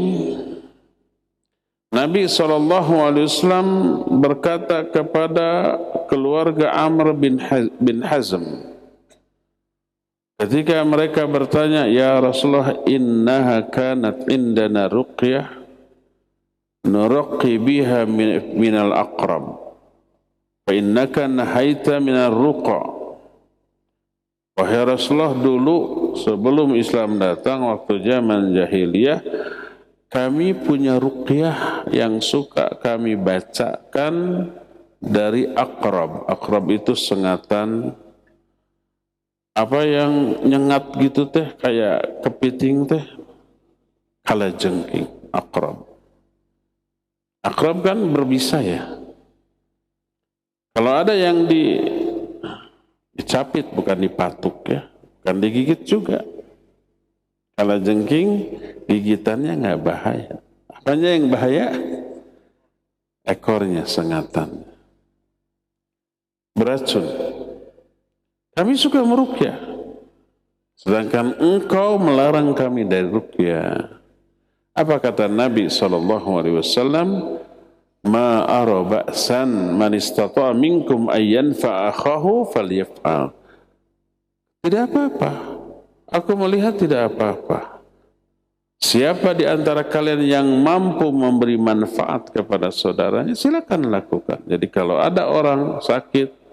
Nabi SAW berkata kepada keluarga Amr bin Hazm Ketika mereka bertanya, ya Rasulullah, innaha kanat indana ruqyah nuraqi biha minal aqrab fa innaka nahaita minal ruqa. Wahai Rasulullah, dulu sebelum Islam datang, waktu zaman jahiliyah, kami punya ruqyah yang suka kami bacakan dari aqrab. Aqrab itu sengatan apa yang nyengat gitu teh, kayak kepiting teh, kalajengking, aqrab. Aqrab kan berbisa ya. Kalau ada yang dicapit, bukan dipatuk ya, bukan digigit juga. Kalajengking gigitannya nggak bahaya. Apanya yang bahaya? Ekornya, sengatan. Beracun. Kami suka meruqyah, sedangkan engkau melarang kami dari ruqyah. Apa kata Nabi SAW? Ma ara ba'san man istata'a minkum ayyan fa'akhahu falyaf'al. Tidak apa-apa. Aku melihat tidak apa-apa. Siapa di antara kalian yang mampu memberi manfaat kepada saudaranya, silakan lakukan. Jadi kalau ada orang sakit,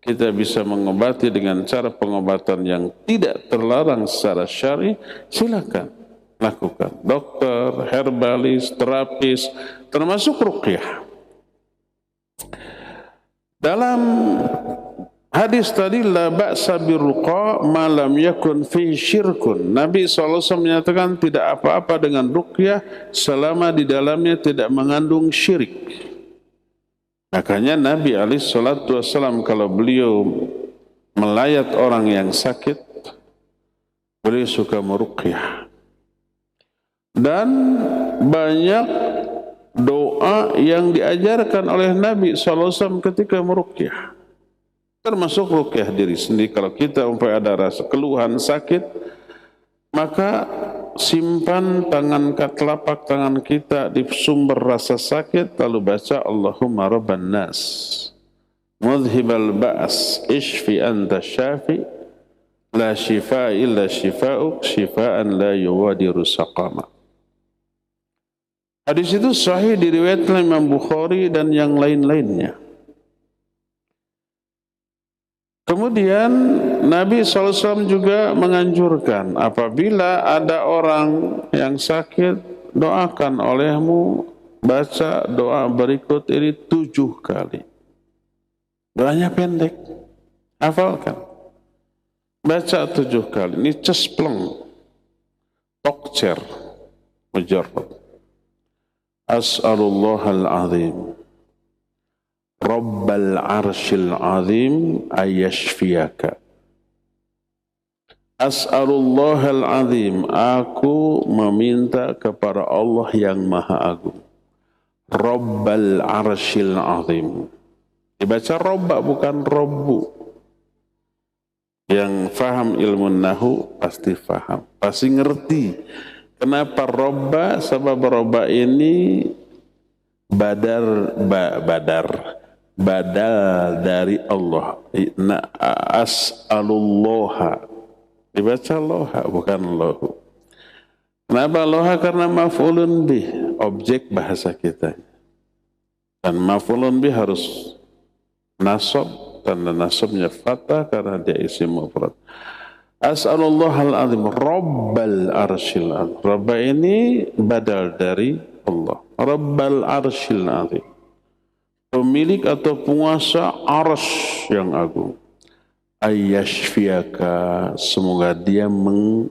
kita bisa mengobati dengan cara pengobatan yang tidak terlarang secara syar'i, silakan lakukan. Dokter, herbalis, terapis, termasuk ruqyah. Dalam hadis tadi, la ba'sa birruqa ma lam yakun fi syirkun. Nabi SAW menyatakan tidak apa-apa dengan ruqyah selama di dalamnya tidak mengandung syirik. Makanya Nabi SAW kalau beliau melayat orang yang sakit, beliau suka meruqyah. Dan banyak doa yang diajarkan oleh Nabi SAW ketika meruqyah. Termasuk ruqyah diri sendiri. Kalau kita umpamanya ada rasa keluhan sakit, maka simpan telapak tangan kita di sumber rasa sakit, lalu baca Allahumma rabban nas mudhibal ba's ishfi anta syafi la shifaa illa shifaa'uk shifaa'an la yughadiru saqama. Hadis itu sahih, diriwayatkan Imam Bukhari dan yang lain-lainnya. Kemudian Nabi SAW juga menganjurkan, apabila ada orang yang sakit, doakan olehmu, baca doa berikut ini 7 kali. Doanya pendek, hafalkan. Baca 7 kali. Ini cespleng, tokcer, mujarrad. As'alullahal azim, Rabbal arshil azim ayashfiyaka. As'alullahal azim, aku meminta kepada Allah yang maha agung. Rabbal arshil azim. Dibaca robba bukan robbu. Yang faham ilmu nahu pasti faham, pasti ngerti. Kenapa robba? Sebab robba ini badal dari Allah. As'alullaha. Dibaca loha bukan lahu. Kenapa loha? Karena maf'ulun bih, objek bahasa kita. Dan maf'ulun bih harus nasab, tanda nasabnya fathah karena dia isim mufrad. As'alullahal azim Rabbal arshil azim. Rabba ini badal dari Allah. Rabbal arshil azim, pemilik atau penguasa arsy yang agung. Ayyashfiyaka, semoga dia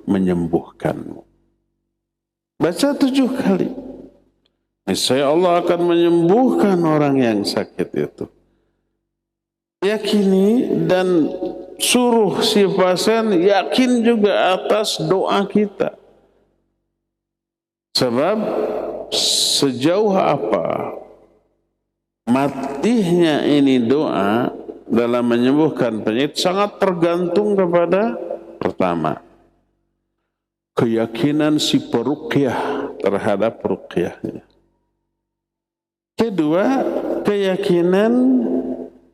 menyembuhkanmu. Baca 7 kali. Niscaya Allah akan menyembuhkan orang yang sakit itu. Yakini dan suruh si pasien yakin juga atas doa kita. Sebab sejauh apa matihnya ini doa dalam menyembuhkan penyakit sangat tergantung kepada, pertama, keyakinan si peruqyah terhadap ruqyahnya. Kedua, keyakinan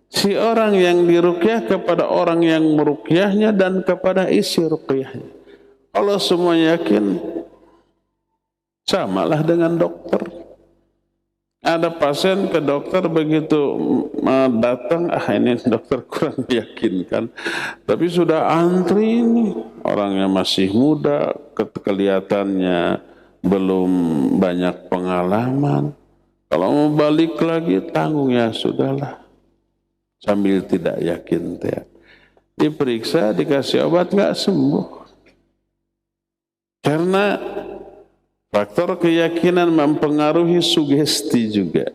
Si orang yang diruqyah kepada orang yang meruqyahnya dan kepada isi ruqyahnya. Kalau semua yakin, samalah dengan dokter. Ada pasien ke dokter begitu datang, ini dokter kurang meyakinkan. Tapi sudah antri ini, orangnya masih muda, kelihatannya belum banyak pengalaman. Kalau mau balik lagi, tanggung ya sudahlah. Sambil tidak yakin, diperiksa, dikasih obat, nggak sembuh. Karena faktor keyakinan mempengaruhi sugesti juga.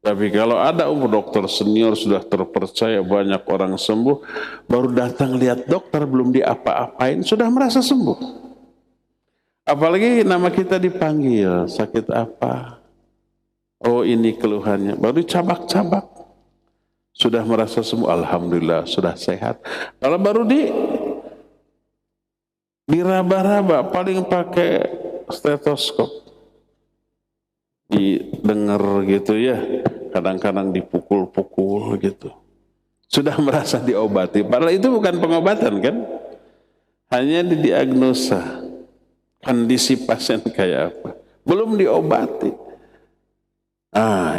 Tapi kalau ada dokter senior sudah terpercaya banyak orang sembuh, baru datang lihat dokter belum diapa-apain, sudah merasa sembuh. Apalagi nama kita dipanggil, sakit apa? Oh ini keluhannya, baru cabak-cabak. Sudah merasa sembuh, alhamdulillah, sudah sehat. Kalau baru diraba-raba, paling pakai stetoskop, didengar gitu ya, kadang-kadang dipukul-pukul gitu. Sudah merasa diobati, padahal itu bukan pengobatan kan? Hanya didiagnosa kondisi pasien kayak apa, belum diobati.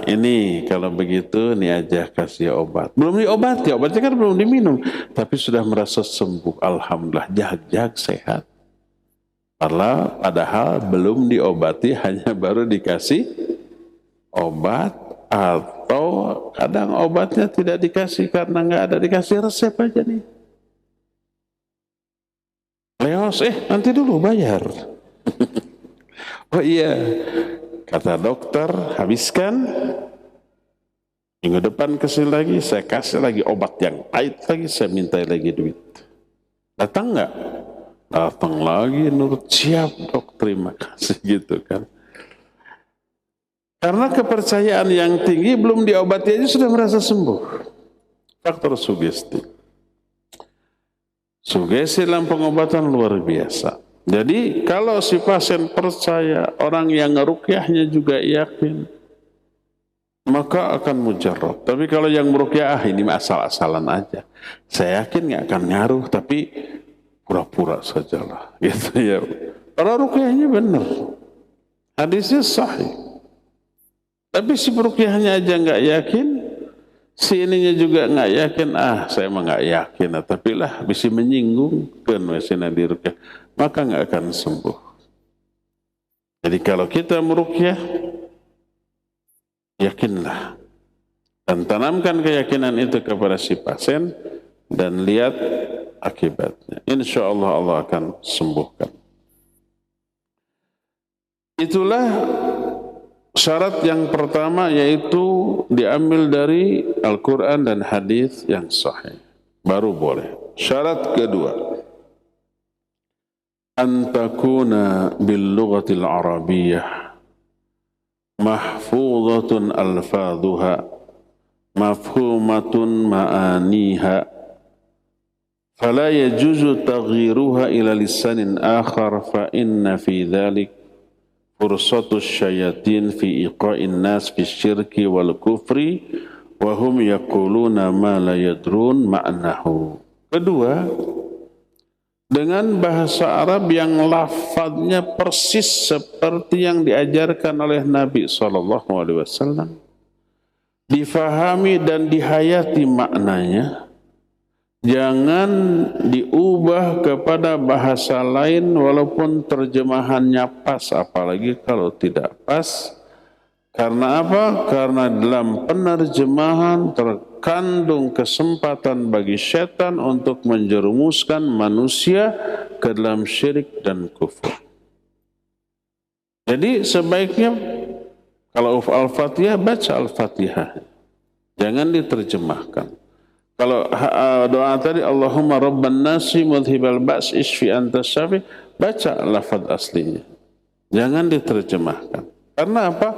Ini kalau begitu nih aja kasih obat. Belum diobati, obatnya kan belum diminum, tapi sudah merasa sembuh. Alhamdulillah, jag-jag sehat. Padahal belum diobati, hanya baru dikasih obat, atau kadang obatnya tidak dikasih karena nggak ada, dikasih resep aja nih. Leos, nanti dulu bayar. Oh iya. Kata dokter, habiskan, minggu depan kesini lagi, saya kasih lagi obat yang pahit lagi, saya minta lagi duit. Datang nggak? Datang lagi, nurut, siap dok, terima kasih gitu kan. Karena kepercayaan yang tinggi, belum diobati aja sudah merasa sembuh. Faktor sugesti. Sugesti dalam pengobatan luar biasa. Jadi kalau si pasien percaya, orang yang ngeruqyahnya juga yakin, maka akan mujarrab. Tapi kalau yang meruqyah, ini asal-asalan aja, saya yakin nggak akan ngaruh, tapi pura-pura sajalah, gitu ya. Kalau ruqyahnya benar, hadisnya sahih. Tapi si peruqyahnya aja nggak yakin, si ininya juga nggak yakin, saya mah nggak yakin, tapi lah bisa menyinggung kan mesin diruqyah, maka nggak akan sembuh. Jadi kalau kita meruqyah, yakinlah dan tanamkan keyakinan itu kepada si pasien dan lihat akibatnya. Insya Allah Allah akan sembuhkan. Itulah syarat yang pertama, yaitu diambil dari Al-Quran dan hadis yang sahih, baru boleh. Syarat kedua, an takuna bil lughatil arabiyyah mahfuzatun alfaduha mafhumatun ma'aniha fala yajuzu taghyiruha ila lisanin akhar fa inna fi dhalik fursatus syayatin fi iqa'in nas fi syirki wal kufri wa hum yaquluna ma la yadrun ma'nahu. Kedua, dengan bahasa Arab yang lafadznya persis seperti yang diajarkan oleh Nabi SAW, difahami dan dihayati maknanya, jangan diubah kepada bahasa lain walaupun terjemahannya pas, apalagi kalau tidak pas. Karena apa? Karena dalam penerjemahan terkandung kesempatan bagi setan untuk menjerumuskan manusia ke dalam syirik dan kufur. Jadi sebaiknya kalau Al-Fatihah, baca Al-Fatihah, jangan diterjemahkan. Kalau doa tadi Allahumma rabban nasi mudhibal ba's isfi anta syafi, baca lafaz aslinya, jangan diterjemahkan. Karena apa?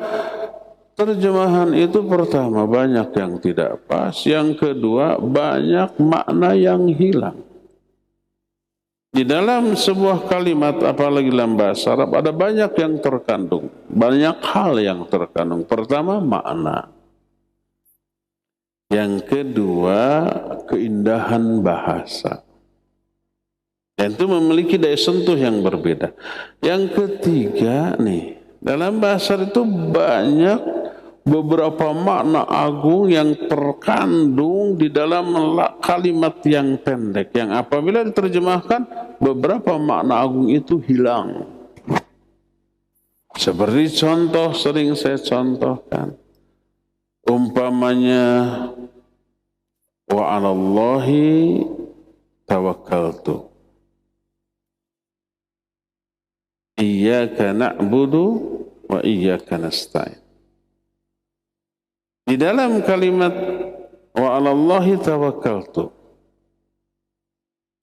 Terjemahan itu pertama banyak yang tidak pas, yang kedua banyak makna yang hilang. Di dalam sebuah kalimat, apalagi dalam bahasa Arab, ada banyak yang terkandung, banyak hal yang terkandung. Pertama, makna. Yang kedua, keindahan bahasa. Dan itu memiliki daya sentuh yang berbeda. Yang ketiga nih, dalam bahasa itu banyak beberapa makna agung yang terkandung di dalam kalimat yang pendek. Yang apabila diterjemahkan, beberapa makna agung itu hilang. Seperti contoh sering saya contohkan. Umpamanya, wa 'alallahi tawakkaltu. Iyyaka na'budu wa iyyaka nasta'in. Di dalam kalimat wa 'alallahi tawakkaltu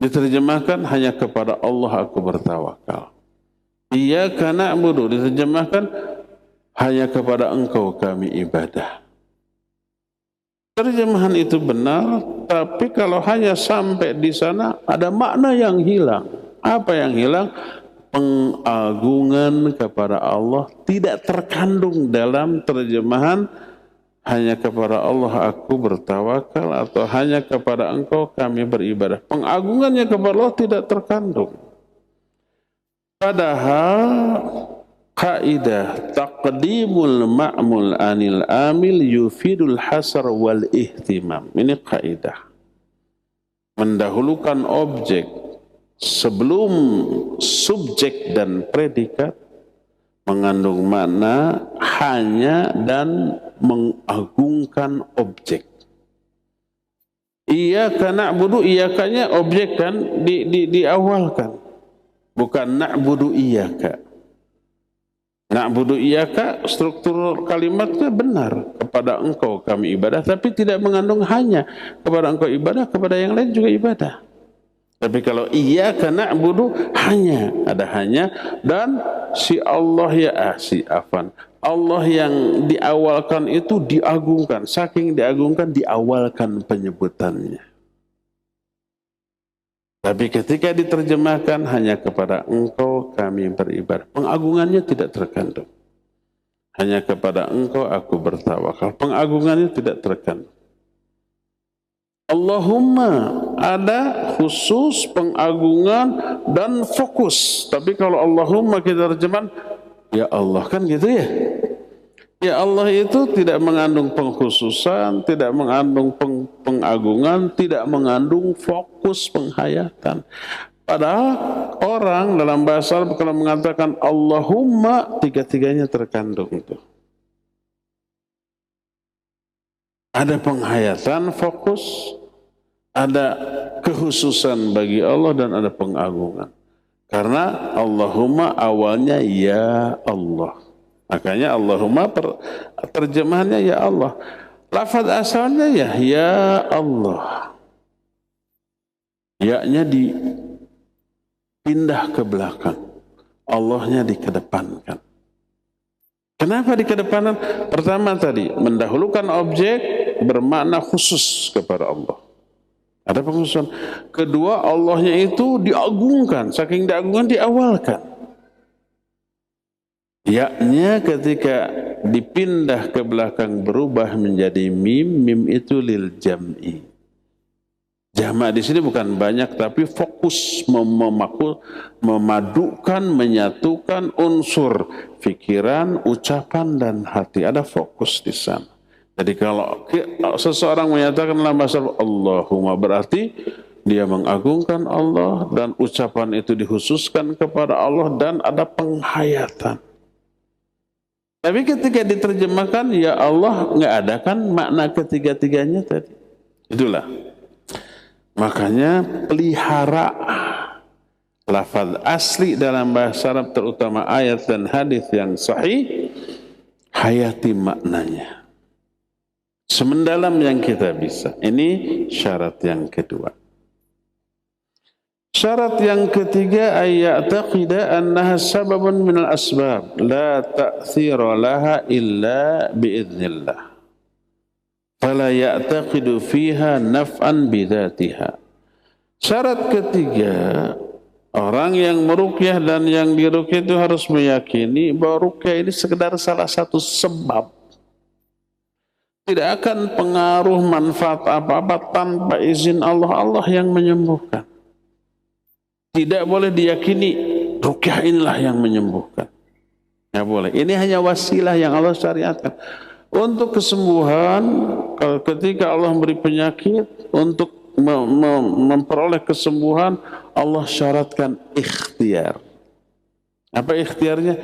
diterjemahkan hanya kepada Allah aku bertawakal. Iyyaka na'budu diterjemahkan hanya kepada Engkau kami ibadah. Terjemahan itu benar, tapi kalau hanya sampai di sana ada makna yang hilang. Apa yang hilang? Pengagungan kepada Allah tidak terkandung dalam terjemahan hanya kepada Allah aku bertawakal atau hanya kepada Engkau kami beribadah. Pengagungannya kepada Allah tidak terkandung. Padahal kaidah taqdimul ma'mul anil amil yufidul hasar wal ihtimam. Ini kaidah. Mendahulukan objek sebelum subjek dan predikat mengandung makna hanya dan mengagungkan objek. Iyyaka na'budu, iyyakanya objek kan diawalkan. Bukan na'budu iyyaka. Na'budu iyyaka struktur kalimatnya benar, kepada Engkau kami ibadah, tapi tidak mengandung hanya kepada Engkau ibadah, kepada yang lain juga ibadah. Tapi kalau iyyaka na'budu hanya, ada hanya, dan si Allah Allah yang diawalkan itu diagungkan, saking diagungkan diawalkan penyebutannya. Tapi ketika diterjemahkan hanya kepada Engkau kami beribadah, pengagungannya tidak terkandung. Hanya kepada Engkau aku bertawakal, pengagungannya tidak terkandung. Allahumma ada khusus pengagungan dan fokus. Tapi kalau Allahumma kita terjemahkan ya Allah, kan gitu ya. Ya Allah itu tidak mengandung pengkhususan, tidak mengandung pengagungan, tidak mengandung fokus penghayatan. Padahal orang dalam bahasa Arab kalau mengatakan Allahumma, tiga-tiganya terkandung itu. Ada penghayatan, fokus, ada kekhususan bagi Allah, dan ada pengagungan. Karena Allahumma awalnya ya Allah. Makanya Allahumma terjemahannya ya Allah. Lafaz asalnya ya Allah. Ya-nya dipindah ke belakang. Allahnya dikedepankan. Kenapa dikedepankan? Pertama tadi, mendahulukan objek bermakna khusus kepada Allah. Ada pengkhususan. Kedua, Allahnya itu diagungkan, saking diagungkan diawalkan. Ya-nya ketika dipindah ke belakang berubah menjadi mim, mim itu lil jam'i. Jamak di sini bukan banyak, tapi fokus memadukan, menyatukan unsur pikiran, ucapan, dan hati. Ada fokus di sana. Jadi kalau seseorang menyatakan dalam bahasa Allahumma, berarti dia mengagungkan Allah dan ucapan itu dikhususkan kepada Allah dan ada penghayatan. Tapi ketika diterjemahkan ya Allah, nggak ada kan makna ketiga-tiganya tadi. Itulah. Makanya pelihara lafaz asli dalam bahasa Arab, terutama ayat dan hadis yang sahih, hayati maknanya semendalam yang kita bisa. Ini syarat yang kedua. Syarat yang ketiga, ayya'taqida annaha sababun minal asbab la ta'thira laha illa biiznillah. Fala ya'taqidu fiha naf'an bidzatiha. Syarat ketiga, orang yang meruqyah dan yang diruqyah itu harus meyakini bahwa ruqyah ini sekedar salah satu sebab. Tidak akan pengaruh manfaat apa-apa tanpa izin Allah. Allah yang menyembuhkan. Tidak boleh diyakini ruqyah inilah yang menyembuhkan. Nggak boleh. Ini hanya wasilah yang Allah syariatkan. Untuk kesembuhan, ketika Allah memberi penyakit, untuk memperoleh kesembuhan, Allah syaratkan ikhtiar. Apa ikhtiarnya?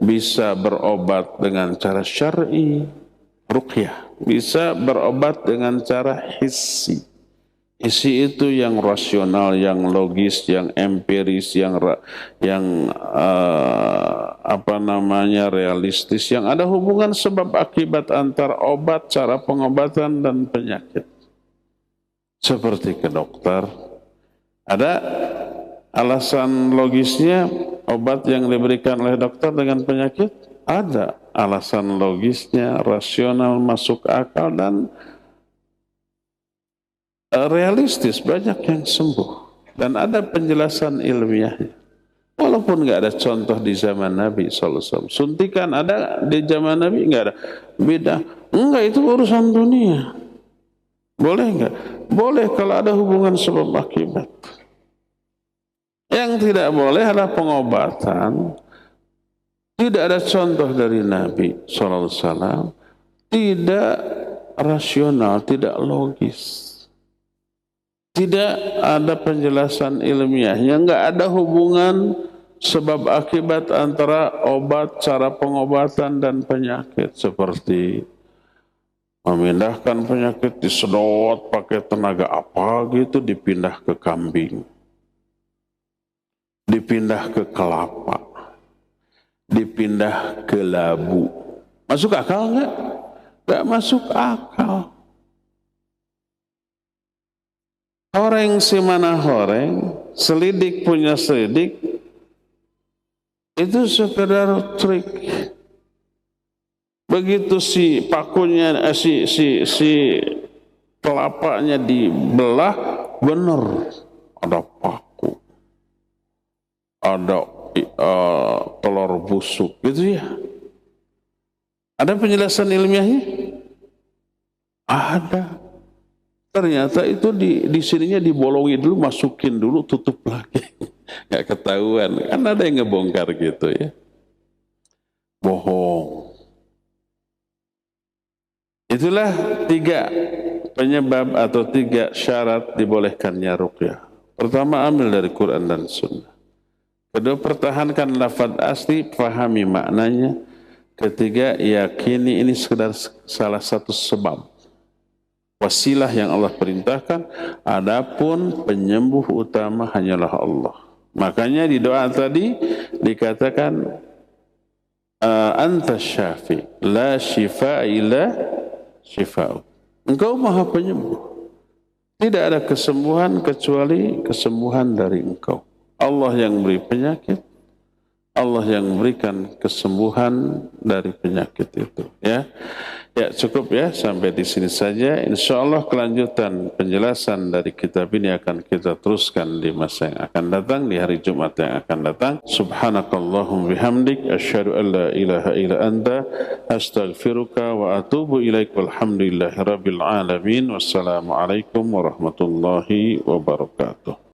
Bisa berobat dengan cara syar'i, ruqyah. Bisa berobat dengan cara hissi. Hissi itu yang rasional, yang logis, yang empiris, yang realistis, yang ada hubungan sebab akibat antar obat, cara pengobatan dan penyakit. Seperti ke dokter, ada alasan logisnya obat yang diberikan oleh dokter dengan penyakit, ada alasan logisnya, rasional, masuk akal dan realistis, banyak yang sembuh dan ada penjelasan ilmiahnya. Walaupun nggak ada contoh di zaman Nabi SAW. Suntikan ada di zaman Nabi, nggak ada. Beda. Enggak, itu urusan dunia. Boleh nggak? Boleh kalau ada hubungan sebab akibat. Yang tidak boleh adalah pengobatan. Tidak ada contoh dari Nabi SAW. Tidak rasional, tidak logis. Tidak ada penjelasan ilmiahnya, nggak ada hubungan sebab akibat antara obat, cara pengobatan dan penyakit. Seperti memindahkan penyakit disedot pakai tenaga apa gitu, dipindah ke kambing, dipindah ke kelapa, dipindah ke labu. Masuk akal nggak? Nggak masuk akal. Horeng si mana horeng, selidik punya selidik, itu sekedar trik. Begitu si pakunya, si kelapanya dibelah, benar ada paku, ada telur busuk, gitu ya. Ada penjelasan ilmiahnya? Ada. Ternyata itu di sininya dibolongin dulu, masukin dulu, tutup lagi. Nggak ketahuan. Kan ada yang ngebongkar gitu ya. Bohong. Itulah 3 penyebab atau 3 syarat dibolehkannya ruqyah. Pertama, ambil dari Quran dan Sunnah. Kedua, pertahankan lafaz asli, pahami maknanya. Ketiga, yakini ini sekedar salah satu sebab. Wasilah yang Allah perintahkan, adapun penyembuh utama hanyalah Allah. Makanya di doa tadi dikatakan anta syafi la shifa illa shifa'u. Engkau maha penyembuh. Tidak ada kesembuhan kecuali kesembuhan dari engkau. Allah yang beri penyakit, Allah yang memberikan kesembuhan dari penyakit itu, ya. Ya, cukup ya, sampai di sini saja. Insya Allah kelanjutan penjelasan dari kitab ini akan kita teruskan di masa yang akan datang, di hari Jumat yang akan datang. Subhanakallahum bihamdik, asyhadu an la ilaha illa anta, astaghfiruka wa atubu ilaik, walhamdulillahi rabbil alamin. Wassalamualaikum warahmatullahi wabarakatuh.